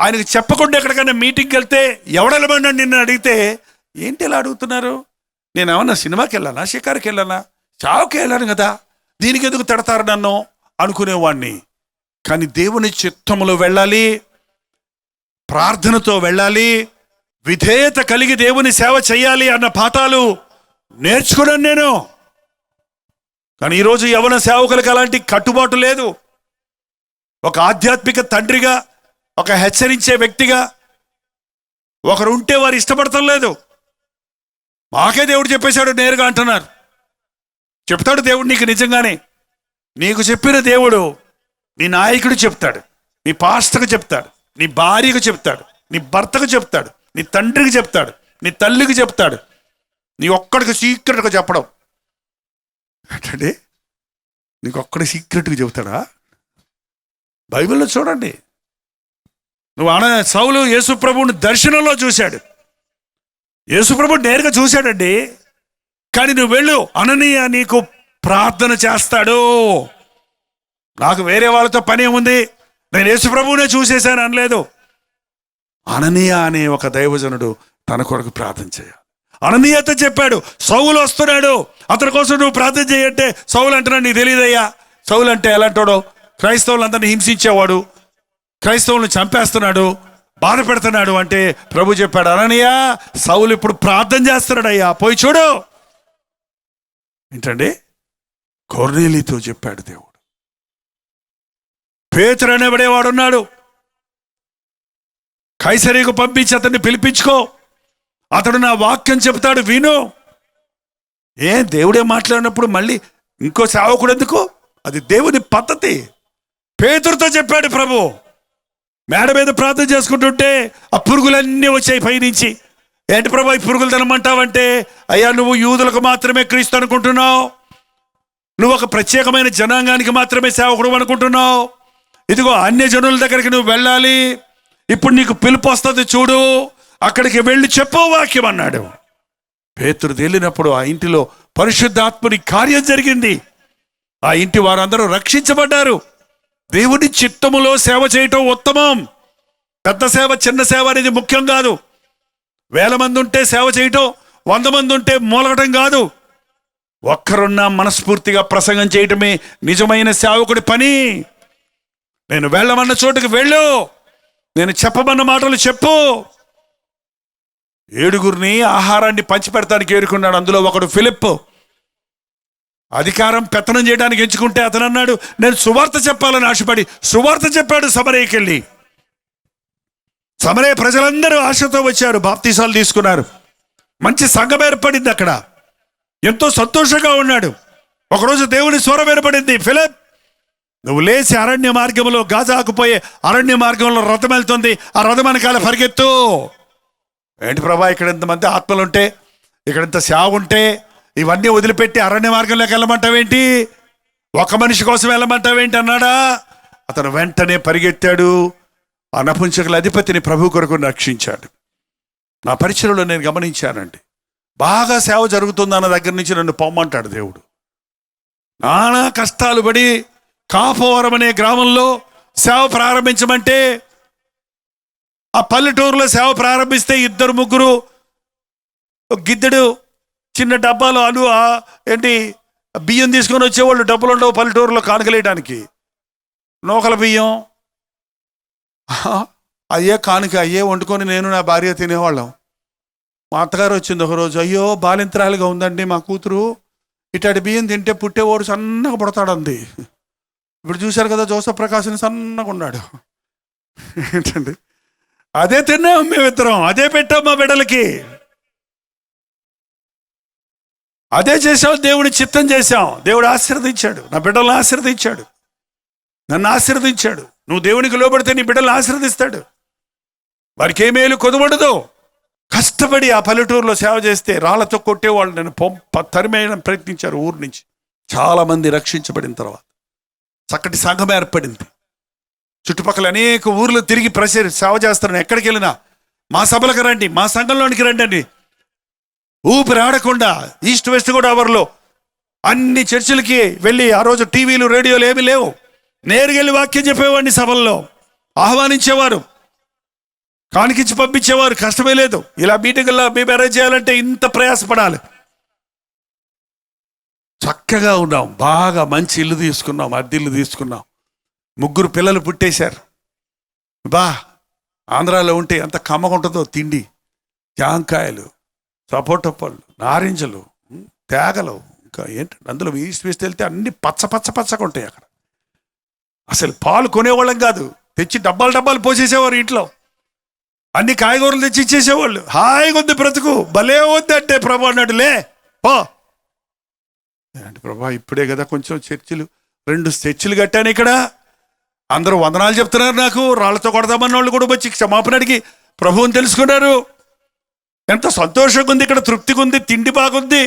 ఆయనకు చెప్పకుండా ఎక్కడికైనా మీటింగ్కి వెళ్తే ఎవడెళ్ళమన్నాడు నిన్ను అడిగితే, ఏంటి ఇలా అడుగుతున్నారు? నేను ఏమన్నా సినిమాకి వెళ్ళానా, షికారుకి వెళ్ళానా, చావుకి వెళ్ళాను కదా, దీనికి ఎందుకు తిడతారు నన్ను అనుకునేవాడిని. కానీ దేవుని చిత్తములో వెళ్ళాలి, ప్రార్థనతో వెళ్ళాలి, విధేయత కలిగి దేవుని సేవ చేయాలి అన్న పాఠాలు నేర్చుకున్నాను నేను. కానీ ఈరోజు యవన సేవకులకు అలాంటి కట్టుబాటు లేదు. ఒక ఆధ్యాత్మిక తండ్రిగా, ఒక హెచ్చరించే వ్యక్తిగా ఒకరు ఉంటే వారు ఇష్టపడటం లేదు. మాకే దేవుడు చెప్పేశాడు నేరుగా అంటున్నారు. చెప్తాడు దేవుడు నీకు. నిజంగానే నీకు చెప్పిన దేవుడు నీ నాయకుడు చెప్తాడు, నీ పాస్టర్కి చెప్తాడు, నీ భార్యకు చెప్తాడు, నీ భర్తకు చెప్తాడు, నీ తండ్రికి చెప్తాడు, నీ తల్లికి చెప్తాడు. నీ ఒక్కడికి సీక్రెట్గా చెప్పడం అంటే నీకు ఒక్కడి సీక్రెట్గా చెబుతాడా? బైబిల్లో చూడండి. నువ్వు సౌలు యేసుప్రభువుని దర్శనంలో చూశాడు, యేసుప్రభువు నేరుగా చూశాడండి. కానీ నువ్వు వెళ్ళు, అననీయ నీకు ప్రార్థన చేస్తాడు. నాకు వేరే వాళ్ళతో పని ఏముంది, నేను యేసుప్రభువునే చూసేశాను అనలేదు. అననీయ అనే ఒక దైవజనుడు తన కొరకు ప్రార్థన చేయాలి. అననీయతో చెప్పాడు, సౌలు వస్తున్నాడు, అతని కోసం నువ్వు ప్రార్థన చేయంటే, సౌలు అంటున్నాడు నీకు తెలియదయ్యా. సౌలు అంటే ఎలాంటాడో, క్రైస్తవులందరినీ హింసించేవాడు, క్రైస్తవులను చంపేస్తున్నాడు, బాధ పెడుతున్నాడు అంటే ప్రభు చెప్పాడు, అననీయ సౌలు ఇప్పుడు ప్రార్థన చేస్తున్నాడు అయ్యా, పోయి చూడు. ఏంటండి? కొర్నేలీతో చెప్పాడు దేవుడు. పేతురు అనేవాడేవాడున్నాడు, కైసరీకు పంపించి అతన్ని పిలిపించుకో, అతడు నా వాక్యం చెప్తాడు విను. దేవుడే మాట్లాడినప్పుడు మళ్ళీ ఇంకో సేవకుడు ఎందుకు? అది దేవుని పద్ధతి. పేతురుతో చెప్పాడు ప్రభు. మేడ మీద ప్రార్థన చేసుకుంటుంటే ఆ పురుగులన్నీ వచ్చాయి పైనుంచి. ఏంటి ప్రభు ఈ పురుగులు తినమంటావంటే, అయ్యా నువ్వు యూదులకు మాత్రమే క్రీస్తు అనుకుంటున్నావు, నువ్వు ఒక ప్రత్యేకమైన జనాంగానికి మాత్రమే సేవకుడు అనుకుంటున్నావు. ఇదిగో అన్య జనుల దగ్గరికి నువ్వు వెళ్ళాలి, ఇప్పుడు నీకు పిలుపు వస్తుంది చూడు, అక్కడికి వెళ్ళి చెప్పు వాక్యం అన్నాడు. పేతురు వెళ్ళినప్పుడు ఆ ఇంటిలో పరిశుద్ధాత్ముని కార్యం జరిగింది. ఆ ఇంటి వారందరూ రక్షించబడ్డారు. దేవుని చిత్తములో సేవ చేయటం ఉత్తమం. పెద్ద సేవ చిన్న సేవ అనేది ముఖ్యం కాదు. 1000 మంది ఉంటే సేవ చేయటం, 100 మంది ఉంటే మూలగటం కాదు. ఒక్కరున్నా మనస్ఫూర్తిగా ప్రసంగం చేయటమే నిజమైన సేవకుడి పని. నేను వెళ్ళమన్న చోటుకు వెళ్ళు, నేను చెప్పమన్న మాటలు చెప్పు. 7 ఆహారాన్ని పంచిపెడతానికి ఏరుకున్నాడు. అందులో ఒకడు ఫిలిప్. అధికారం పెత్తనం చేయడానికి ఎంచుకుంటే అతను అన్నాడు, నేను సువార్త చెప్పాలని ఆశపడి సువార్త చెప్పాడు. సమరయకి వెళ్ళి సమరయ ప్రజలందరూ ఆశతో వచ్చారు, బాప్తీసాలు తీసుకున్నారు. మంచి సంఘం ఏర్పడింది అక్కడ. ఎంతో సంతోషంగా ఉన్నాడు. ఒకరోజు దేవుని స్వరం ఏర్పడింది, ఫిలిప్ నువ్వు లేచి అరణ్య మార్గంలో, గాజాకు పోయే అరణ్య మార్గంలో రథం వెళ్తుంది, ఆ రథం వెనకాల పరిగెత్తు. ఏంటి ప్రభా, ఇక్కడ ఇంతమంది ఆత్మలుంటే, ఇక్కడ ఇంత సేవ ఉంటే ఇవన్నీ వదిలిపెట్టి అరణ్య మార్గంలోకి వెళ్ళమంటావేంటి, ఒక మనిషి కోసం వెళ్ళమంటావేంటి అన్నాడా. అతను వెంటనే పరిగెత్తాడు. ఆ నపుంసకుల అధిపతిని ప్రభు కొరకు రక్షించాడు. నా పరిచయంలో నేను గమనించానండి, బాగా సేవ జరుగుతుందన్న దగ్గర నుంచి నన్ను పొమ్మంటాడు దేవుడు. నానా కష్టాలు పడి కాపోవరం అనే గ్రామంలో సేవ ప్రారంభించమంటే, ఆ పల్లెటూరులో సేవ ప్రారంభిస్తే 2-3 గిద్దెడు చిన్న డబ్బాలు బియ్యం తీసుకొని వచ్చేవాళ్ళు. డబ్బులు ఉండవు పల్లెటూరులో కానుకలేయడానికి. నూకల బియ్యం అయ్యే కానుక, అయ్యే వండుకొని నేను నా భార్య తినేవాళ్ళం. మా అత్తగారు వచ్చింది ఒకరోజు, అయ్యో బాలింతరాలుగా ఉందండి మా కూతురు, ఇట్లాంటి బియ్యం తింటే పుట్టేవాడు సన్నగా పుడతాడంది. ఇప్పుడు చూశారు కదా జోసఫ్ ప్రకాశ్ని, సన్నగా ఉన్నాడు. ఏంటండి, అదే తిన్నాం మేమిద్దరం, అదే పెట్టాం మా బిడ్డలకి, అదే చేసాం. దేవుని చిత్తం చేశాం. దేవుడు ఆశీర్వదించాడు, నా బిడ్డలను ఆశీర్వదించాడు, నన్ను ఆశీర్వదించాడు. నువ్వు దేవునికి లోబడితే నీ బిడ్డలను ఆశీర్వదిస్తాడు. వారికి ఏ మేలు కొదవడదు. కష్టపడి ఆ పల్లెటూరులో సేవ చేస్తే రాళ్లతో కొట్టేవాళ్ళు నన్ను తరిమేయడం ప్రయత్నించారు ఊరు నుంచి. చాలా మంది రక్షించబడిన తర్వాత చక్కటి సంఘం ఏర్పడింది. చుట్టుపక్కల అనేక ఊర్లు తిరిగి సేవ చేస్తాను. ఎక్కడికి వెళ్ళినా మా సభలకు రండి, మా సంఘంలోనికి రండి అని ఊపిరి ఆడకుండా ఈస్ట్ వెస్ట్ గోదావరిలో అన్ని చర్చిలకి వెళ్ళి, ఆ రోజు టీవీలు రేడియోలు ఏమీ లేవు, నేరుగా వెళ్ళి వాక్యం చెప్పేవాడిని. సభల్లో ఆహ్వానించేవారు, కానికిచ్చి పంపించేవారు. కష్టమే లేదు. ఇలా మీటింగుల్లో మేము అరేంజ్ చేయాలంటే ఇంత ప్రయాసపడాలి. చక్కగా ఉన్నాం, బాగా మంచి ఇల్లు తీసుకున్నాం, అద్దె ఇల్లు తీసుకున్నాం. 3 పిల్లలు పుట్టేశారు. ఆంధ్రాలో ఉంటే ఎంత కమ్మగా ఉంటుందో తిండి. జాంకాయలు, సపోటా పళ్ళు, నారింజలు, తేగలు, ఇంకా ఏంటంటే అందులో ఈస్ట్ వెస్ట్ వెళ్తే అన్ని పచ్చగా ఉంటాయి అక్కడ. అసలు పాలు కొనేవాళ్ళం కాదు, తెచ్చి డబ్బాలు పోసేసేవారు ఇంట్లో. అన్ని కాయగూరలు తెచ్చి ఇచ్చేసేవాళ్ళు. హాయిగా ఉంది బ్రతుకు, భలే వద్దు అంటే ప్రభా అన్నాడు, లే పో అంటే, ప్రభా ఇప్పుడే కదా కొంచెం 2 చర్చిలు కట్టాను ఇక్కడ, అందరూ వందనాలు చెప్తున్నారు నాకు. రాళ్లతో కొడదామన్న వాళ్ళు కూడా వచ్చి క్షమాపణ అడిగి ప్రభువుని తెలుసుకున్నారు. ఎంత సంతోషంగా ఉంది ఇక్కడ, తృప్తిగా ఉంది, తిండి బాగుంది.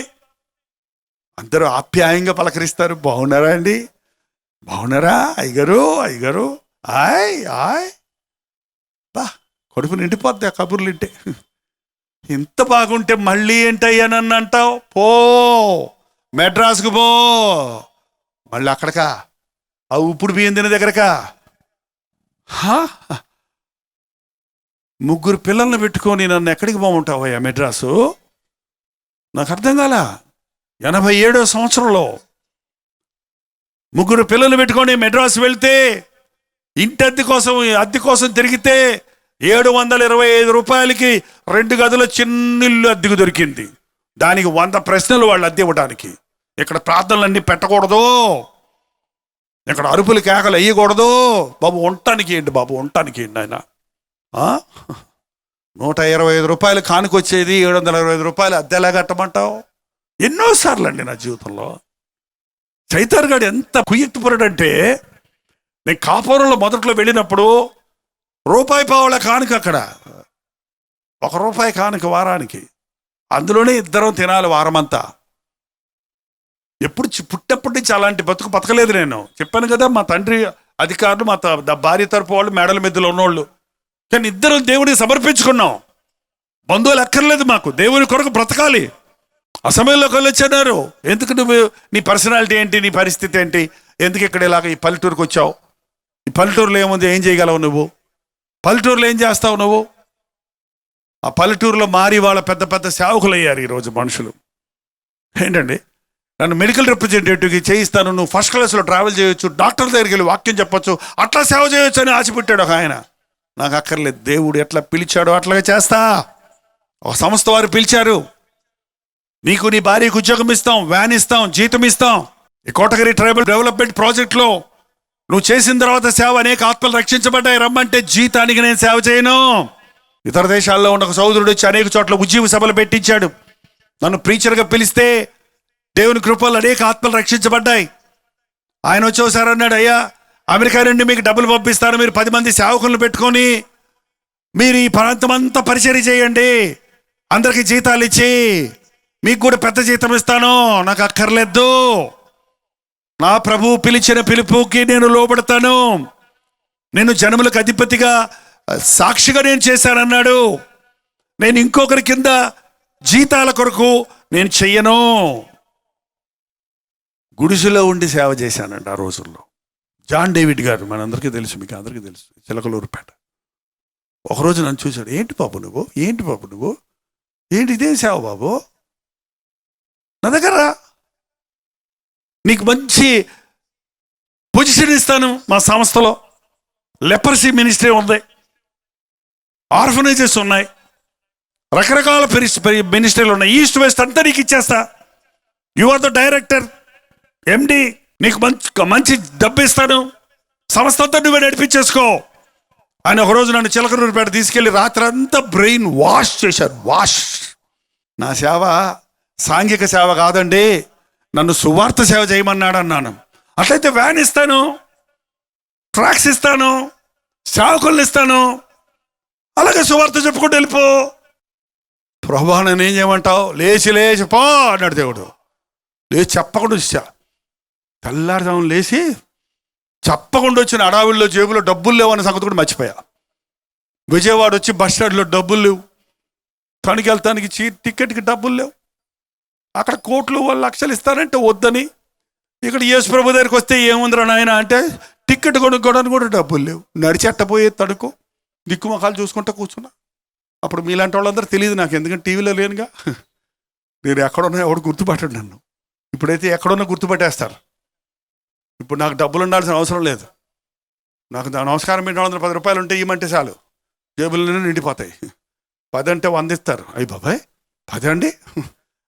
అందరూ ఆప్యాయంగా పలకరిస్తారు. బాగున్నారా అండి, బాగున్నారా అయ్యగారు ఆయ్ కడుపు నిండిపోద్ది ఆ కబుర్లు ఇంటే. ఇంత బాగుంటే మళ్ళీ ఏంటయ్యా నన్ను అంటావు, పో మెడ్రాస్కు పో, మళ్ళీ అక్కడికా ఆ ఉప్పుడు బియ్యం తినే దగ్గరకా. 3 పిల్లల్ని పెట్టుకొని నన్ను ఎక్కడికి పోమంటావయ్యా మెడ్రాసు? నాకు అర్థం కాల. 87వ సంవత్సరంలో 3 పిల్లలు పెట్టుకొని మెడ్రాసు వెళ్తే, ఇంటి అద్దె కోసం తిరిగితే 725 రూపాయలకి 2 గదుల చిన్నిల్లు అద్దెకు దొరికింది. దానికి 100 ప్రశ్నలు వాళ్ళు అద్దె ఇవ్వడానికి. ఇక్కడ ప్రార్థనలన్నీ పెట్టకూడదు, ఇక్కడ అరుపులు కేకలు వేయకూడదు. బాబు ఉండటానికి ఏంటి ఆయన 125 రూపాయలు కానుకొచ్చేది, 725 రూపాయలు అద్దె ఎలా కట్టమంటావు? ఎన్నోసార్లు అండి నా జీవితంలో. చైతర్ గారు ఎంత కుయ్యెత్తుపరుడు అంటే, నేను కాపురంలో మొదట్లో వెళ్ళినప్పుడు ₹1 కానుక, అక్కడ ₹1 కానుక వారానికి. అందులోనే 2 తినాలి వారమంతా. పుట్టినప్పటి నుంచి అలాంటి బతకలేదు నేను. చెప్పాను కదా, మా తండ్రి అధికారులు, మా భార్య తరపు వాళ్ళు మేడల మధ్యలో ఉన్నోళ్ళు. కానీ 2 దేవుడికి సమర్పించుకున్నాం. బంధువులు ఎక్కర్లేదు మాకు, దేవుని కొరకు బ్రతకాలి. ఆ సమయంలోకి వెళ్ళొచ్చన్నారు. ఎందుకు నువ్వు, నీ పర్సనాలిటీ ఏంటి, నీ పరిస్థితి ఏంటి, ఎందుకు ఇక్కడ ఇలాగ ఈ పల్లెటూరుకు వచ్చావు, ఈ పల్లెటూరులో ఏముంది, ఏం చేయగలవు నువ్వు, పల్లెటూరులో ఏం చేస్తావు నువ్వు. ఆ పల్లెటూరులో మారి వాళ్ళ పెద్ద పెద్ద సేవకులు అయ్యారు ఈరోజు మనుషులు. ఏంటండి, నన్ను మెడికల్ రిప్రజెంటేటివ్కి చేయిస్తాను, నువ్వు ఫస్ట్ క్లాస్లో ట్రావెల్ చేయొచ్చు, డాక్టర్ దగ్గరికి వెళ్ళి వాక్యం చెప్పొచ్చు, అట్లా సేవ చేయొచ్చు అని ఆశపెట్టాడు ఒక ఆయన. నాకు అక్కర్లేదు, దేవుడు ఎట్లా పిలిచాడో అట్లాగే చేస్తా. ఒక సంస్థ వారు పిలిచారు, నీకు నీ భార్యకు ఉద్యోగం ఇస్తాం, వ్యాన్ ఇస్తాం, జీతం ఇస్తాం, ఈ కోటగిరి ట్రైబల్ డెవలప్మెంట్ ప్రాజెక్ట్లో నువ్వు చేసిన తర్వాత సేవ, అనేక ఆత్మలు రక్షించబడ్డాయి, రమ్మంటే జీతానికి నేను సేవ చేయను. ఇతర దేశాల్లో ఉన్న ఒక సోదరుడు వచ్చి అనేక చోట్ల ఉద్యోగ సభలు పెట్టించాడు. నన్ను ప్రీచర్గా పిలిస్తే దేవుని కృపల్లో అనేక ఆత్మలు రక్షించబడ్డాయి. ఆయన వచ్చి ఒకసారి అన్నాడు, అయ్యా అమెరికా నుండి మీకు డబ్బులు పంపిస్తాను, మీరు 10 మంది సేవకులను పెట్టుకొని మీరు ఈ ప్రాంతం అంతా పరిచర్య చేయండి, అందరికి జీతాలు ఇచ్చి మీకు కూడా పెద్ద జీతం ఇస్తాను, నాకు అక్కర్లేదు, నా ప్రభువు పిలిచిన పిలుపుకి నేను లోబడతాను, నేను జనములకు అధిపతిగా సాక్షిగా నేను చేశానన్నాడు. నేను ఇంకొకరి కింద జీతాల కొరకు నేను చెయ్యను. గుడిసెలో ఉండి సేవ చేశానండి ఆ రోజుల్లో. జాన్ డేవిడ్ గారు మనందరికీ తెలుసు, మీకు అందరికీ తెలుసు, చిలకలూరుపేట. ఒకరోజు నన్ను చూశాడు, ఏంటి బాబు నువ్వు, ఏంటి బాబు నువ్వు, ఏంటి ఇదేం సేవ బాబు, నా దగ్గర రా, నీకు మంచి పొజిషన్ ఇస్తాను, మా సంస్థలో లెపర్సీ మినిస్ట్రీ ఉంది, ఆర్ఫనైజెస్ ఉన్నాయి, రకరకాల మినిస్ట్రీలు ఉన్నాయి, ఈస్ట్ వెస్ట్ అంతా నీకు ఇచ్చేస్తా, యు ఆర్ ద డైరెక్టర్, ఎండి, నీకు మంచి డబ్బు ఇస్తాను, సంస్థ అంతా నువ్వే నడిపించేసుకో. ఆయన ఒకరోజు నన్ను చిలకలూరుపేట తీసుకెళ్ళి రాత్రి అంతా బ్రెయిన్ వాష్ చేశారు. వాష్. నా సేవ సాంఘిక సేవ కాదండి, నన్ను సువార్త సేవ చేయమన్నాడు అన్నాను. అట్లయితే వ్యాన్ ఇస్తాను, ట్రాక్స్ ఇస్తాను, సేవకులను ఇస్తాను, అలాగే సువార్త చెప్పుకుంటూ వెళ్ళిపో. ప్రభువా నన్ను ఏం చేయమంటావు, లేచి లేచి పో అన్నాడు దేవుడు. లేచి చెప్పకుండా వచ్చా, తెల్లారుజామున లేచి చెప్పకుండా వచ్చిన అడావిల్లో జేబులో డబ్బులు లేవు అనే సంగతి కూడా మర్చిపోయా. విజయవాడ వచ్చి బస్ స్టాండ్లో డబ్బులు లేవు, తనకి వెళ్తానికి టికెట్కి డబ్బులు లేవు, అక్కడ కోట్లు 1,00,000 ఇస్తారంటే వద్దని, ఇక్కడ యేసు ప్రభు దగ్గరికి వస్తే ఏముందిరా నాయన అంటే టికెట్ కొనుక్కోవడానికి కూడా డబ్బులు లేవు, నడిచెట్టపోయే తడుకు దిక్కుమొఖాలు చూసుకుంటూ కూర్చున్నా. అప్పుడు మీలాంటి వాళ్ళందరూ తెలియదు నాకు, ఎందుకంటే టీవీలో లేనుగా, నేను ఎక్కడున్నా ఎవడు గుర్తుపట్టడు నన్ను. ఇప్పుడైతే ఎక్కడున్నా గుర్తుపట్టేస్తారు. ఇప్పుడు నాకు డబ్బులు ఉండాల్సిన అవసరం లేదు, నాకు నమస్కారం పెట్టిన 110 రూపాయలు ఉంటే ఇవ్వమంటే చాలు, జేబుల్లోనే నిండిపోతాయి. 10 అంటే 100 ఇస్తారు. అయ్యి బాబాయ్ 10 అండి,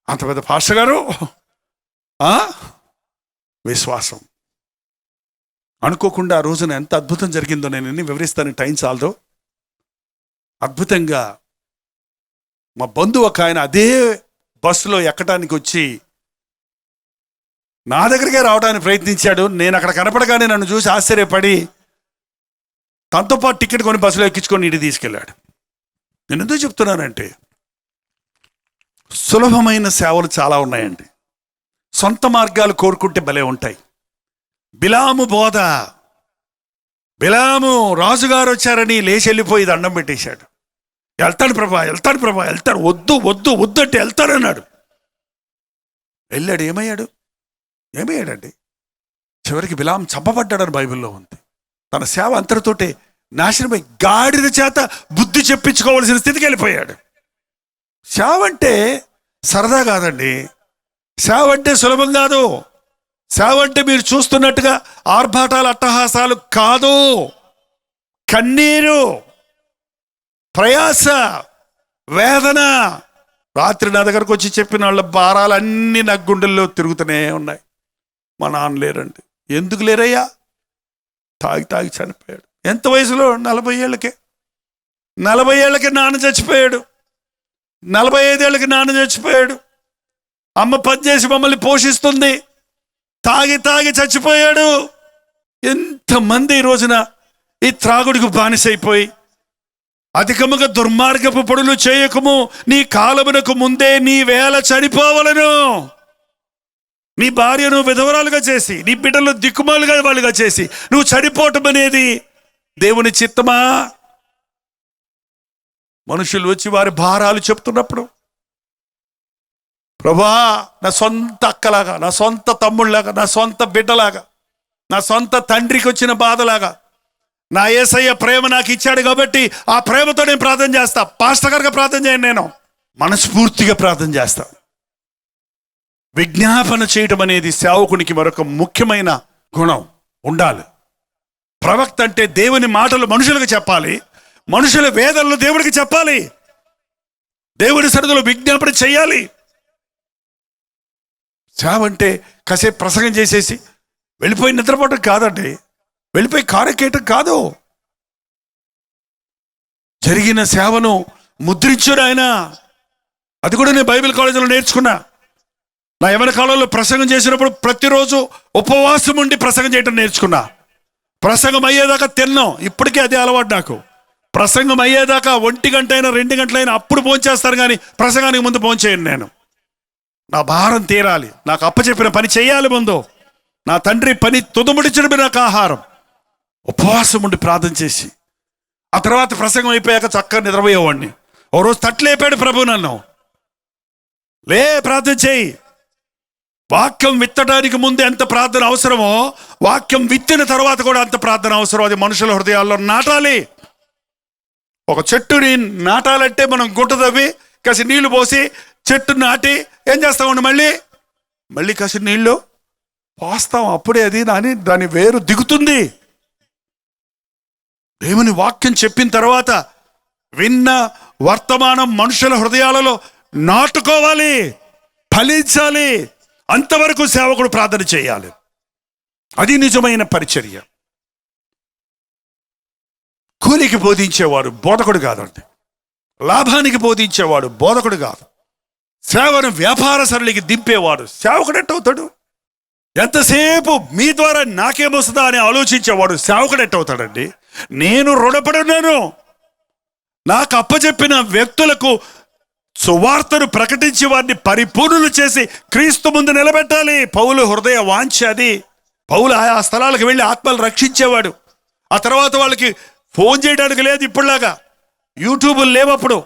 అంత పెద్ద పాస్టర్ గారు. విశ్వాసం. అనుకోకుండా ఆ రోజున ఎంత అద్భుతం జరిగిందో నేను ఎన్ని వివరిస్తాను, టైం చాలదు. అద్భుతంగా మా బంధువు ఒక ఆయన అదే బస్సులో ఎక్కడానికి వచ్చి నా దగ్గరికే రావడానికి ప్రయత్నించాడు. నేను అక్కడ కనపడగానే నన్ను చూసి ఆశ్చర్యపడి తనతో పాటు టికెట్ కొని బస్సులో ఎక్కించుకొని ఇంటికి తీసుకెళ్ళాడు. నేను ఎందుకు చెప్తున్నానంటే, సులభమైన సేవలు చాలా ఉన్నాయండి, సొంత మార్గాలు కోరుకుంటే భలే ఉంటాయి. బిలాము బోధ, బిలాము రాజుగారు వచ్చారని లేచి వెళ్ళిపోయి దండం పెట్టేశాడు. వెళ్తాడు ప్రభా, వెళ్తాడు ప్రభా, వెళ్తాడు, వద్దు వద్దు వద్దు అంటే వెళ్తాడన్నాడు. వెళ్ళాడు. ఏమయ్యాడండి? చివరికి బిలాం చంపబడ్డాడని బైబిల్లో ఉంది. తన సేవ అంతటితోటే నాశనమై గాడిద చేత బుద్ధి చెప్పించుకోవాల్సిన స్థితికి వెళ్ళిపోయాడు. సేవ అంటే సరదా కాదండి, సేవ అంటే సులభం కాదు. సేవ అంటే మీరు చూస్తున్నట్టుగా ఆర్భాటాలు అట్టహాసాలు కాదు. కన్నీరు, ప్రయాస, వేదన. రాత్రి నా దగ్గరకు వచ్చి చెప్పిన వాళ్ళ భారాలన్నీ నా గుండెల్లో తిరుగుతూనే ఉన్నాయి. మా నాన్న లేరండి. ఎందుకు లేరయ్యా? తాగి చనిపోయాడు. ఎంత వయసులో? 40 ఏళ్ళకే. 40 ఏళ్ళకి నాన్న చచ్చిపోయాడు. 45 ఏళ్ళకి నాన్న చచ్చిపోయాడు. అమ్మ పనిచేసి మమ్మల్ని పోషిస్తుంది. తాగి చచ్చిపోయాడు. ఎంతమంది ఈ రోజున ఈ త్రాగుడికి బానిసైపోయి, అధికముగా దుర్మార్గపు పనులు చేయకము, నీ కాలమునకు ముందే నీ వేళ చనిపోవలను. నీ భార్యను విధవరాలుగా చేసి, నీ బిడ్డలు దిక్కుమాలుగా వాళ్ళుగా చేసి నువ్వు చనిపోవటం అనేది దేవుని చిత్తమా? మనుషులు వచ్చి వారి భారాలు చెప్తున్నప్పుడు ప్రభా, నా సొంత అక్కలాగా, నా సొంత తమ్ముళ్ళలాగా, నా సొంత బిడ్డలాగా, నా సొంత తండ్రికి వచ్చిన బాధలాగా నా యేసయ్య ప్రేమ నాకు ఇచ్చాడు కాబట్టి ఆ ప్రేమతో నేను ప్రార్థన చేస్తా. పాస్టర్ గారిగా ప్రార్థన చేయను, నేను మనస్ఫూర్తిగా ప్రార్థన చేస్తా. విజ్ఞాపన చేయటం అనేది సేవకునికి మరొక ముఖ్యమైన గుణం ఉండాలి. ప్రవక్త అంటే దేవుని మాటలు మనుషులకు చెప్పాలి, మనుషుల వేదనలు దేవుడికి చెప్పాలి, దేవుడి సన్నిధిలో విజ్ఞాపన చేయాలి. సేవ అంటే కాసేపు ప్రసంగం చేసేసి వెళ్ళిపోయి నిద్రపోవటం కాదండి, వెళ్ళిపోయి కారెక్కేయటం కాదు. జరిగిన సేవను ముద్రించాడు ఆయన. అది కూడా నేను బైబిల్ కాలేజీలో నేర్చుకున్నా. నా యవ్వన కాలంలో ప్రసంగం చేసినప్పుడు ప్రతిరోజు ఉపవాసం ఉండి ప్రసంగం చేయటం నేర్చుకున్నా. ప్రసంగం అయ్యేదాకా తిన్నాం, ఇప్పటికే అదే అలవాటు నాకు. ప్రసంగం అయ్యేదాకా 1 గంట అయినా 2 గంటలైనా అప్పుడు భోంచేస్తాను, కానీ ప్రసంగానికి ముందు భోంచేయను నేను. నా భారం తీరాలి, నాకు అప్పచెప్పిన పని చేయాలి ముందు. నా తండ్రి పని తుదముడిచడమే నాకు ఆహారం. ఉపవాసం ఉండి ప్రార్థన చేసి ఆ తర్వాత ప్రసంగం అయిపోయాక చక్కగా నిద్రపోయేవాడిని. ఓ రోజు తట్లేపాడు ప్రభు నన్ను, లే ప్రార్థన చేయి. వాక్యం విత్తడానికి ముందు ఎంత ప్రార్థన అవసరమో వాక్యం విత్తిన తర్వాత కూడా అంత ప్రార్థన అవసరం. అది మనుషుల హృదయాల్లో నాటాలి. ఒక చెట్టుని నాటాలంటే మనం గుంట తవ్వి కాసి నీళ్లు పోసి చెట్టు నాటి ఏం చేస్తామండి, మళ్ళీ కాసి నీళ్లు పోస్తాం. అప్పుడే అది దాని వేరు దిగుతుంది. దేవుని వాక్యం చెప్పిన తర్వాత విన్న వర్తమానం మనుషుల హృదయాలలో నాటుకోవాలి, ఫలించాలి. అంతవరకు సేవకుడు ప్రార్థన చేయాలి. అది నిజమైన పరిచర్య. కూలికి బోధించేవాడు బోధకుడు కాదండి, లాభానికి బోధించేవాడు బోధకుడు కాదు. సేవను వ్యాపార సరళికి దింపేవాడు సేవకుడు ఎట్టవుతాడు? ఎంతసేపు మీ ద్వారా నాకేమొస్తుందా అని ఆలోచించేవాడు సేవకుడు ఎట్టవుతాడండి? నేను రుణపడి ఉన్నాను. నాకు అప్పచెప్పిన వ్యక్తులకు సువార్తను ప్రకటించి వారిని పరిపూర్ణులు చేసి క్రీస్తు ముందు నిలబెట్టాలి. పౌలు హృదయ వాంఛ అది. పౌలు ఆ స్థలాలకు వెళ్ళి ఆత్మలు రక్షించేవాడు. ఆ తర్వాత వాళ్ళకి ఫోన్ చేయడానికి లేదు ఇప్పుడులాగా, యూట్యూబులు లేవప్పుడు,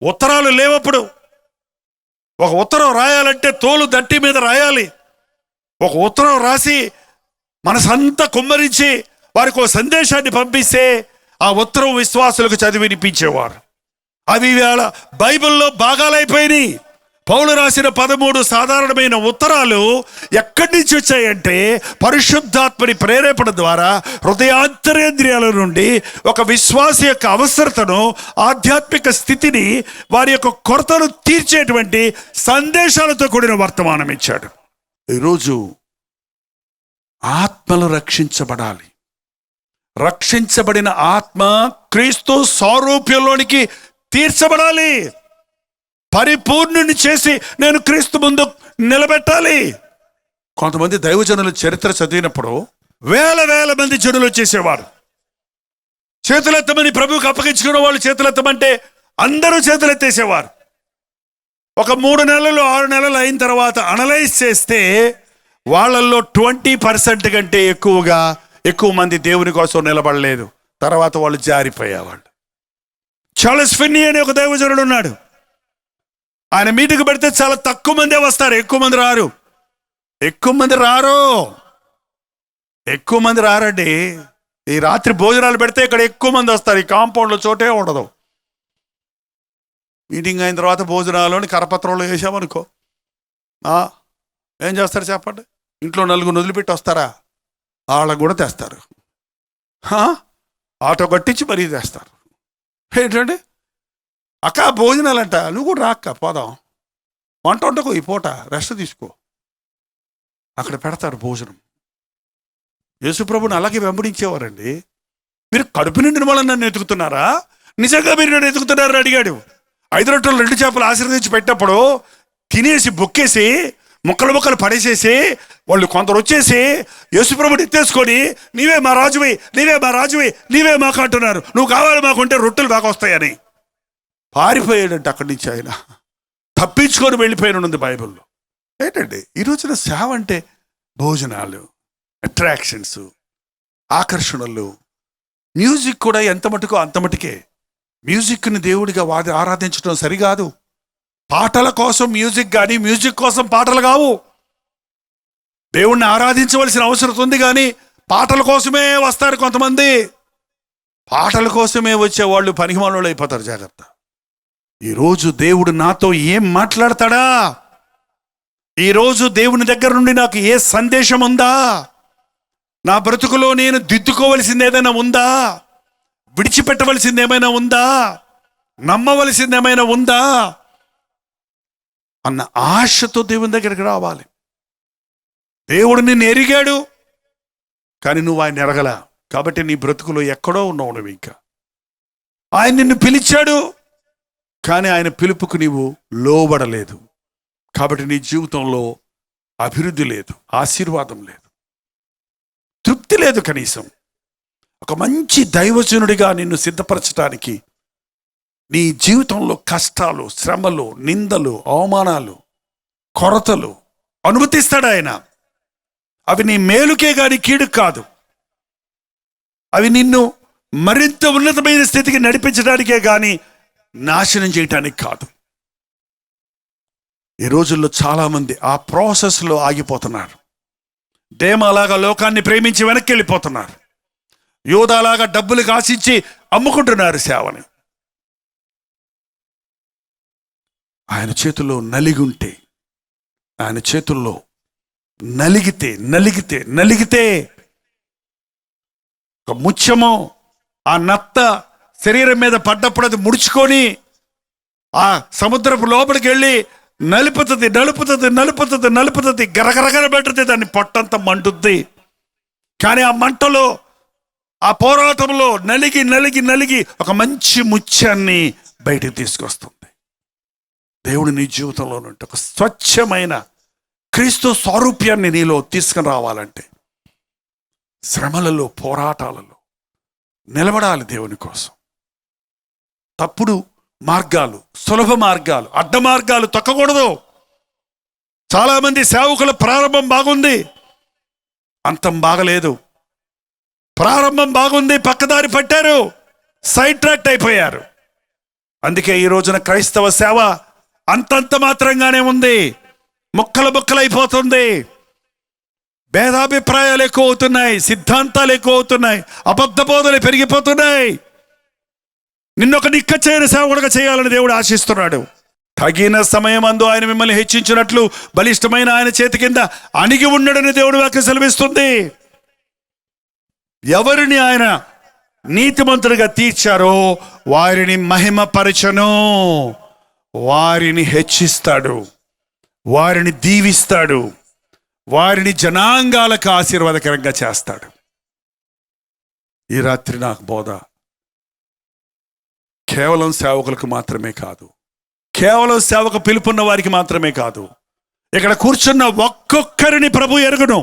ఉత్తరాలు లేవప్పుడు. ఒక ఉత్తరం రాయాలంటే తోలు దట్టి మీద రాయాలి. ఒక ఉత్తరం రాసి మనసంతా కుమ్మరించి వారికి ఒక సందేశాన్ని పంపిస్తే ఆ ఉత్తరం విశ్వాసులకు చదివి వినిపించేవారు. అవి వేళ బైబిల్లో భాగాలైపోయినాయి. పౌలు రాసిన 13 సాధారణమైన ఉత్తరాలు ఎక్కడి నుంచి వచ్చాయంటే పరిశుద్ధాత్మని ప్రేరేపణ ద్వారా హృదయాంతరేంద్రియాల నుండి ఒక విశ్వాస యొక్క అవసరతను, ఆధ్యాత్మిక స్థితిని, వారి యొక్క కొరతను తీర్చేటువంటి సందేశాలతో కూడిన వర్తమానం ఇచ్చాడు. ఈరోజు ఆత్మలు రక్షించబడాలి. రక్షించబడిన ఆత్మ క్రీస్తు సారూప్యంలోనికి తీర్చబడాలి. పరిపూర్ణుని చేసి నేను క్రీస్తు ముందు నిలబెట్టాలి. కొంతమంది దైవజనుల చరిత్ర చదివినప్పుడు వేల మంది జనులు వచ్చేసేవారు. చేతులెత్తమని ప్రభువుకి అప్పగించుకున్న వాళ్ళు చేతులెత్తమంటే అందరూ చేతులెత్తేసేవారు. ఒక 3 నెలలు 6 నెలలు అయిన తర్వాత అనలైజ్ చేస్తే వాళ్ళల్లో 20% కంటే ఎక్కువ మంది దేవుని కోసం నిలబడలేదు. తర్వాత వాళ్ళు జారిపోయేవాళ్ళు. చార్లెస్ ఫిన్నీ అనే ఒక దైవజనుడు ఉన్నాడు. ఆయన మీటింగ్ పెడితే చాలా తక్కువ మందే వస్తారు, ఎక్కువ మంది రారండి. ఈ రాత్రి భోజనాలు పెడితే ఇక్కడ ఎక్కువ మంది వస్తారు. ఈ కాంపౌండ్లో చోటే ఉండదు. మీటింగ్ అయిన తర్వాత భోజనాలని కరపత్రంలో వేసామనుకో, ఏం చేస్తారు చెప్పండి? ఇంట్లో 4 వదిలిపెట్టి వస్తారా? వాళ్ళకు కూడా తెస్తారు. ఆటో కట్టించి మరీ తెస్తారు. ఏంటండి అక్క భోజనాలంట, నువ్వు కూడా రా అక్క, పోదాం, వంట వంటకు ఈ పూట రెస్ట్ తీసుకో. అక్కడ పెడతారు భోజనం. యేసుప్రభుని అలాగే వెంబడించేవారండి. మీరు కడుపు నిండిన వాళ్ళని నన్ను ఎతుకుతున్నారా? నిజంగా మీరు నన్ను ఎతుకుతున్నారని అడిగాడు. 5 రొట్టెలు 2 చేపలు ఆశీర్వదించి పెట్టినప్పుడు తినేసి బొక్కేసి ముక్కలు పడేసేసి వాళ్ళు కొందరు వచ్చేసి యేసుప్రభుని ఎత్తేసుకొని నీవే మా రాజువి, నీవే మాకు అంటున్నారు. నువ్వు కావాలి మాకుంటే రొట్టెలు బాగా వస్తాయని పారిపోయాడంటే అక్కడి నుంచి. ఆయన తప్పించుకొని వెళ్ళిపోయినది బైబిల్లో. ఏంటండి ఈ రోజున సేవ అంటే భోజనాలు, అట్రాక్షన్స్, ఆకర్షణలు, మ్యూజిక్ కూడా ఎంత మటుకో అంత మటుకే. మ్యూజిక్ని దేవుడిగా ఆరాధించడం సరికాదు. పాటల కోసం మ్యూజిక్ కానీ మ్యూజిక్ కోసం పాటలు కావు. దేవుణ్ణి ఆరాధించవలసిన అవసరం ఉంది, కానీ పాటల కోసమే వస్తారు కొంతమంది. పాటల కోసమే వచ్చేవాళ్ళు పనికిమాలోళ్ళు అయిపోతారు. జాగ్రత్త. ఈరోజు దేవుడు నాతో ఏం మాట్లాడతాడా? ఈరోజు దేవుని దగ్గర నుండి నాకు ఏ సందేశం ఉందా? నా బ్రతుకులో నేను దిద్దుకోవలసింది ఏదైనా ఉందా? విడిచిపెట్టవలసింది ఏమైనా ఉందా? నమ్మవలసింది ఏమైనా ఉందా అన్న ఆశతో దేవుని దగ్గరికి రావాలి. దేవుడు నిన్ను ఎరిగాడు, కానీ నువ్వు ఆయన ఎరగల. కాబట్టి నీ బ్రతుకులో ఎక్కడో ఉన్నావు నువ్వు. ఇంకా ఆయన నిన్ను పిలిచాడు, కానీ ఆయన పిలుపుకు నీవు లోబడలేదు. కాబట్టి నీ జీవితంలో అభివృద్ధి లేదు, ఆశీర్వాదం లేదు, తృప్తి లేదు. కనీసం ఒక మంచి దైవజనుడిగా నిన్ను సిద్ధపరచడానికి నీ జీవితంలో కష్టాలు, శ్రమలు, నిందలు, అవమానాలు, కొరతలు అనుమతిస్తాడు ఆయన. అవి నీ మేలుకే గాని కీడు కాదు. అవి నిన్ను మరింత ఉన్నతమైన స్థితికి నడిపించడానికే గాని నాశనం చేయటానికి కాదు. ఈ రోజుల్లో చాలామంది ఆ ప్రాసెస్లో ఆగిపోతున్నారు. దేమాలాగా లోకాన్ని ప్రేమించి వెనక్కి వెళ్ళిపోతున్నారు. యోధాలాగా డబ్బులు కాసిచ్చి అమ్ముకుంటున్నారు సేవని. ఆయన చేతుల్లో నలిగుంటే, ఆయన చేతుల్లో నలిగితే ఒక ముత్యమో ఆ నత్త శరీరం మీద పడ్డప్పుడు అది ముడుచుకొని ఆ సముద్రపు లోపలికి వెళ్ళి నలుపుతుంది, గరగరగర పెడుతుంది, దాన్ని పొట్టంతా మంటుద్ది. కానీ ఆ మంటలో, ఆ పోరాటంలో నలిగి ఒక మంచి ముత్యాన్ని బయటికి తీసుకొస్తుంది. దేవుడు నీ జీవితంలో నుండి ఒక స్వచ్ఛమైన క్రీస్తు స్వరూప్యాన్ని నీలో తీసుకుని రావాలంటే శ్రమలలో, పోరాటాలలో నిలబడాలి దేవుని కోసం. తప్పుడు మార్గాలు, సులభ మార్గాలు, అడ్డ మార్గాలు తొక్కకూడదు. చాలామంది సేవకుల ప్రారంభం బాగుంది, అంతం బాగలేదు. ప్రారంభం బాగుంది, పక్కదారి పట్టారు, సైడ్ ట్రాక్ట్ అయిపోయారు. అందుకే ఈ రోజున క్రైస్తవ సేవ అంతంత మాత్రంగానే ఉంది, ముక్కలైపోతుంది. భేదాభిప్రాయాలు ఎక్కువ అవుతున్నాయి, సిద్ధాంతాలు ఎక్కువ అవుతున్నాయి, అబద్ధ బోధలు పెరిగిపోతున్నాయి. నిన్నొక నిక్కచ్చైన సేవకుడుగా చేయాలని దేవుడు ఆశిస్తున్నాడు. తగిన సమయమందు ఆయన మిమ్మల్ని హెచ్చించినట్లు బలిష్టమైన ఆయన చేతి కింద అణిగి ఉండడని దేవుడు వాక్యం సెలవిస్తుంది. ఎవరిని ఆయన నీతిమంతుడిగా తీర్చారో వారిని మహిమపరచను, వారిని హెచ్చిస్తాడు, వారిని దీవిస్తాడు, వారిని జనాంగాలకు ఆశీర్వాదకరంగా చేస్తాడు. ఈ రాత్రి నాకు బోధ కేవలం సేవకులకు మాత్రమే కాదు, కేవలం సేవక పిలుపున్న వారికి మాత్రమే కాదు, ఇక్కడ కూర్చున్న ఒక్కొక్కరిని ప్రభు ఎరుగును.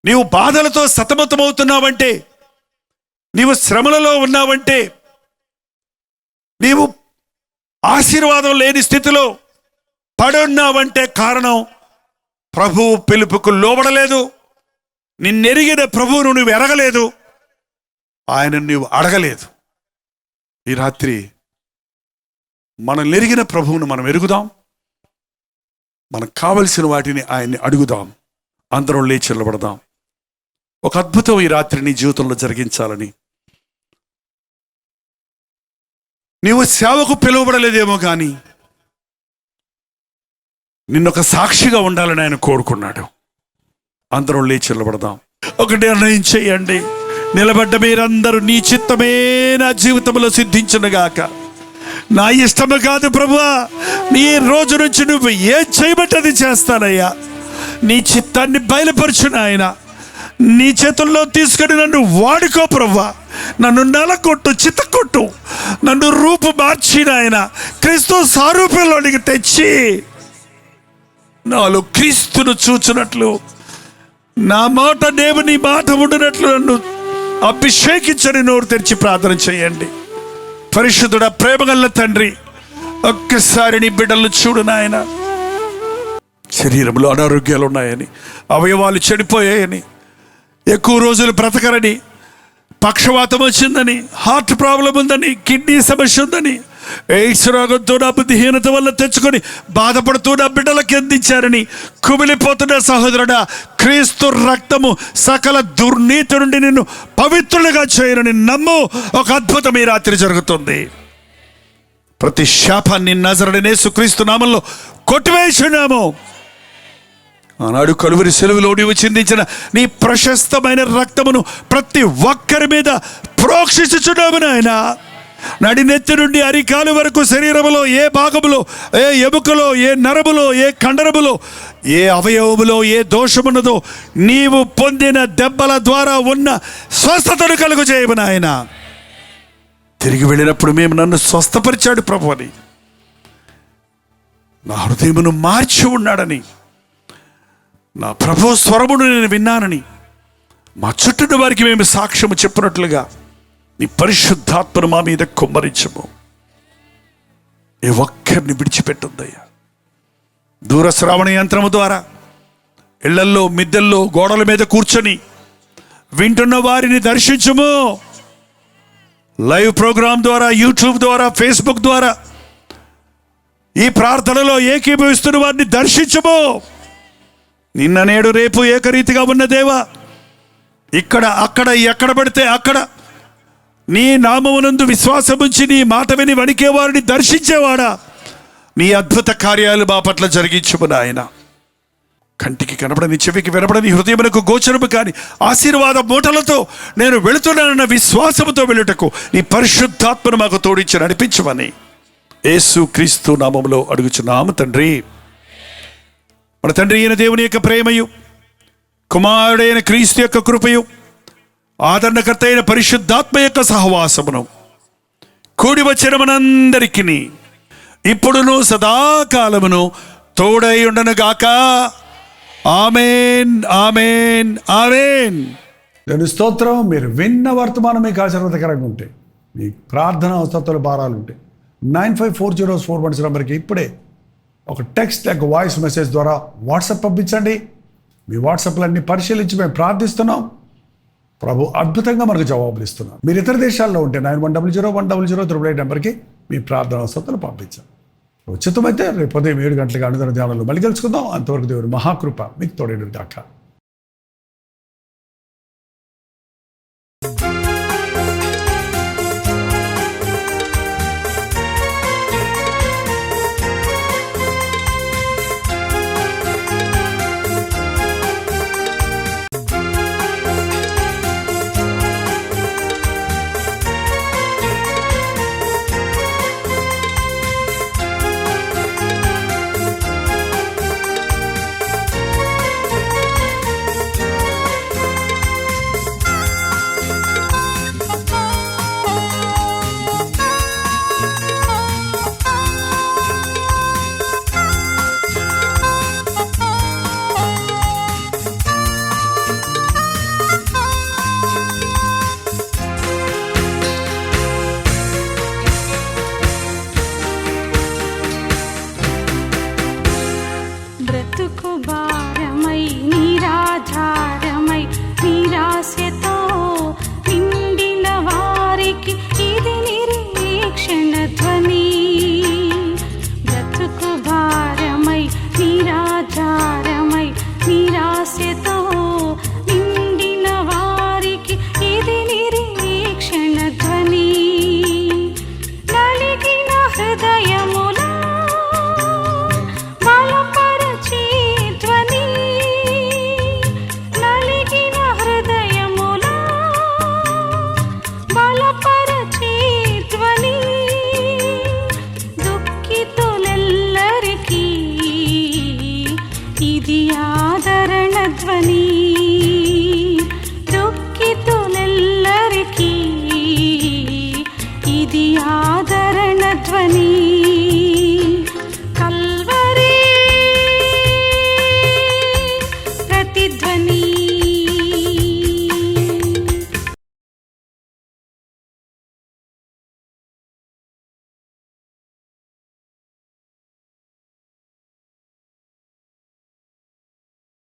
నీవు బాధలతో సతమతమవుతున్నావంటే, నీవు శ్రమలలో ఉన్నావంటే, నీవు ఆశీర్వాదం లేని స్థితిలో పడున్నావంటే కారణం ప్రభువు పిలుపుకు లోబడలేదు. నిన్నెరిగిన ప్రభువును నువ్వు ఎరగలేదు, ఆయన నువ్వు అడగలేదు. ఈ రాత్రి మనం ఎరిగిన ప్రభువును మనం ఎరుగుదాం, మనకు కావలసిన వాటిని ఆయన్ని అడుగుదాం, అందరం లేచి నిలబడదాం. ఒక అద్భుతం ఈ రాత్రి నీ జీవితంలో జరిగించాలని. నీవు సేవకు పిలువబడలేదేమో కానీ నిన్నొక సాక్షిగా ఉండాలని ఆయన కోరుకున్నాడు. అందరం లేచి నిలబడదాం. ఒక నిర్ణయం చేయండి. నిలబడ్డ మీరందరూ, నీ చిత్తమే నా జీవితంలో సిద్ధించునుగాక. నా ఇష్టము కాదు ప్రభువా, నీ రోజు నుంచి నువ్వు ఏం చేయబట్టి అది చేస్తానయ్యా. నీ చిత్తాన్ని బయలుపరచును ఆయన. నీ చేతుల్లో తీసుకొని నన్ను వాడుకో ప్రభువా. నన్ను నలకొట్టు, చిత్తకొట్టు, నన్ను రూపు మార్చిన ఆయన క్రీస్తు సారూప్యంలోనికి తెచ్చి నాలో క్రీస్తును చూచినట్లు, నా మాట దేవుని మాట ఉండినట్లు నన్ను అభిషేకించని నోరు తెరిచి ప్రార్థన చేయండి. పరిశుద్ధుడా, ప్రేమగల తండ్రి, ఒక్కసారి నీ బిడ్డలను చూడు నాయన. శరీరంలో అనారోగ్యాలు ఉన్నాయని, అవయవాలు చెడిపోయాయని, ఎక్కువ రోజులు బ్రతకరని, పక్షవాతం వచ్చిందని, హార్ట్ ప్రాబ్లం ఉందని, కిడ్నీ సమస్య ఉందని, ఎయిడ్స్ రోగంతో నా బుద్ధిహీనత వల్ల తెచ్చుకొని బాధపడుతూ నా బిడ్డలకు అందించారని కుమిలిపోతున్న సహోదరుడా, క్రీస్తు రక్తము సకల దుర్నీతి నుండి నిన్ను పవిత్రులుగా చేయనని నమ్ము. ఒక అద్భుతం ఈ రాత్రి జరుగుతుంది. ప్రతి శాపాన్ని నజరుడైన యేసుక్రీస్తు నామంలో కొట్టివేస్తున్నాము. ఆనాడు కలువరి సెలవులో నీవు చిందించిన నీ ప్రశస్తమైన రక్తమును ప్రతి ఒక్కరి మీద ప్రోక్షించుచున్నాము నాయన. నడినెత్తి నుండి అరికాలు వరకు శరీరములో ఏ భాగములో, ఏ ఎముకలో, ఏ నరములో, ఏ కండరములో, ఏ అవయవములో ఏ దోషమున్నదో నీవు పొందిన దెబ్బల ద్వారా ఉన్న స్వస్థతను కలుగు చేయము నాయన. తిరిగి వెళ్ళినప్పుడు మేము నన్ను స్వస్థపరిచాడు ప్రభు అని, నా హృదయమును మార్చి ఉన్నాడని, నా ప్రభు స్వరమును నేను విన్నానని మా చుట్టూ వారికి మేము సాక్ష్యము చెప్పినట్లుగా నీ పరిశుద్ధాత్మను మా మీద కుమ్మరించము. ఏ ఒక్కరిని విడిచిపెట్టుందయ్యా. దూర శ్రావణ యంత్రము ద్వారా ఇళ్లల్లో, మిద్దెల్లో, గోడల మీద కూర్చొని వింటున్న వారిని దర్శించము. లైవ్ ప్రోగ్రాం ద్వారా, యూట్యూబ్ ద్వారా, ఫేస్బుక్ ద్వారా ఈ ప్రార్థనలో ఏకీభవిస్తున్న వారిని దర్శించము. నిన్న నేడు రేపు ఏకరీతిగా ఉన్న దేవా, ఇక్కడ అక్కడ ఎక్కడ పడితే అక్కడ నీ నామమునందు విశ్వాసముంచి నీ మాట విని వణికే వారిని దర్శించేవాడా, నీ అద్భుత కార్యాలు మా పట్ల జరిగించుము నాయన. కంటికి కనబడని, చెవికి వినబడని, హృదయమునకు గోచరము కాని ఆశీర్వాద మూటలతో నేను వెళుతున్నానన్న విశ్వాసముతో వెళ్ళుటకు నీ పరిశుద్ధాత్మను మాకు తోడించి నడిపించమని యేసు క్రీస్తు నామములో అడుగుచున్నాము తండ్రి. మన తండ్రి అయిన దేవుని యొక్క ప్రేమయు, కుమారుడైన క్రీస్తు యొక్క కృపయు, ఆదరణకర్త అయిన పరిశుద్ధాత్మ యొక్క సహవాసమును కూడి వచ్చిన మనందరికీ ఇప్పుడును సదాకాలమును తోడై ఉండనుగాక. ఆమేన్, ఆమేన్, ఆమేన్. దేవుని స్తోత్రం. మీరు విన్న వర్తమానం మీకు ఆశీర్వాదకరంగా ఉంటే, మీ ప్రార్థన అవసరతలు భారాలు ఉంటే 954041 నెంబర్కి ఇప్పుడే ఒక టెక్స్ట్ లేక వాయిస్ మెసేజ్ ద్వారా వాట్సాప్ పంపించండి. మీ వాట్సాప్లన్నీ పరిశీలించి మేము ప్రార్థిస్తున్నాం. ప్రభు అద్భుతంగా మనకు జవాబులు ఇస్తున్నాం. మీరు ఇతర దేశాల్లో ఉంటే 91001008 నెంబర్కి మీ ప్రార్థన అవసరతలు పంపించాం. ఉచితమైతే రేపు ఉదయం 7 గంటలకు అనుదిన ధ్యానంలో మళ్ళీ కలుసుకుందాం. అంతవరకు దేవుని మహాకృప మీకు తోడేడు దాకా.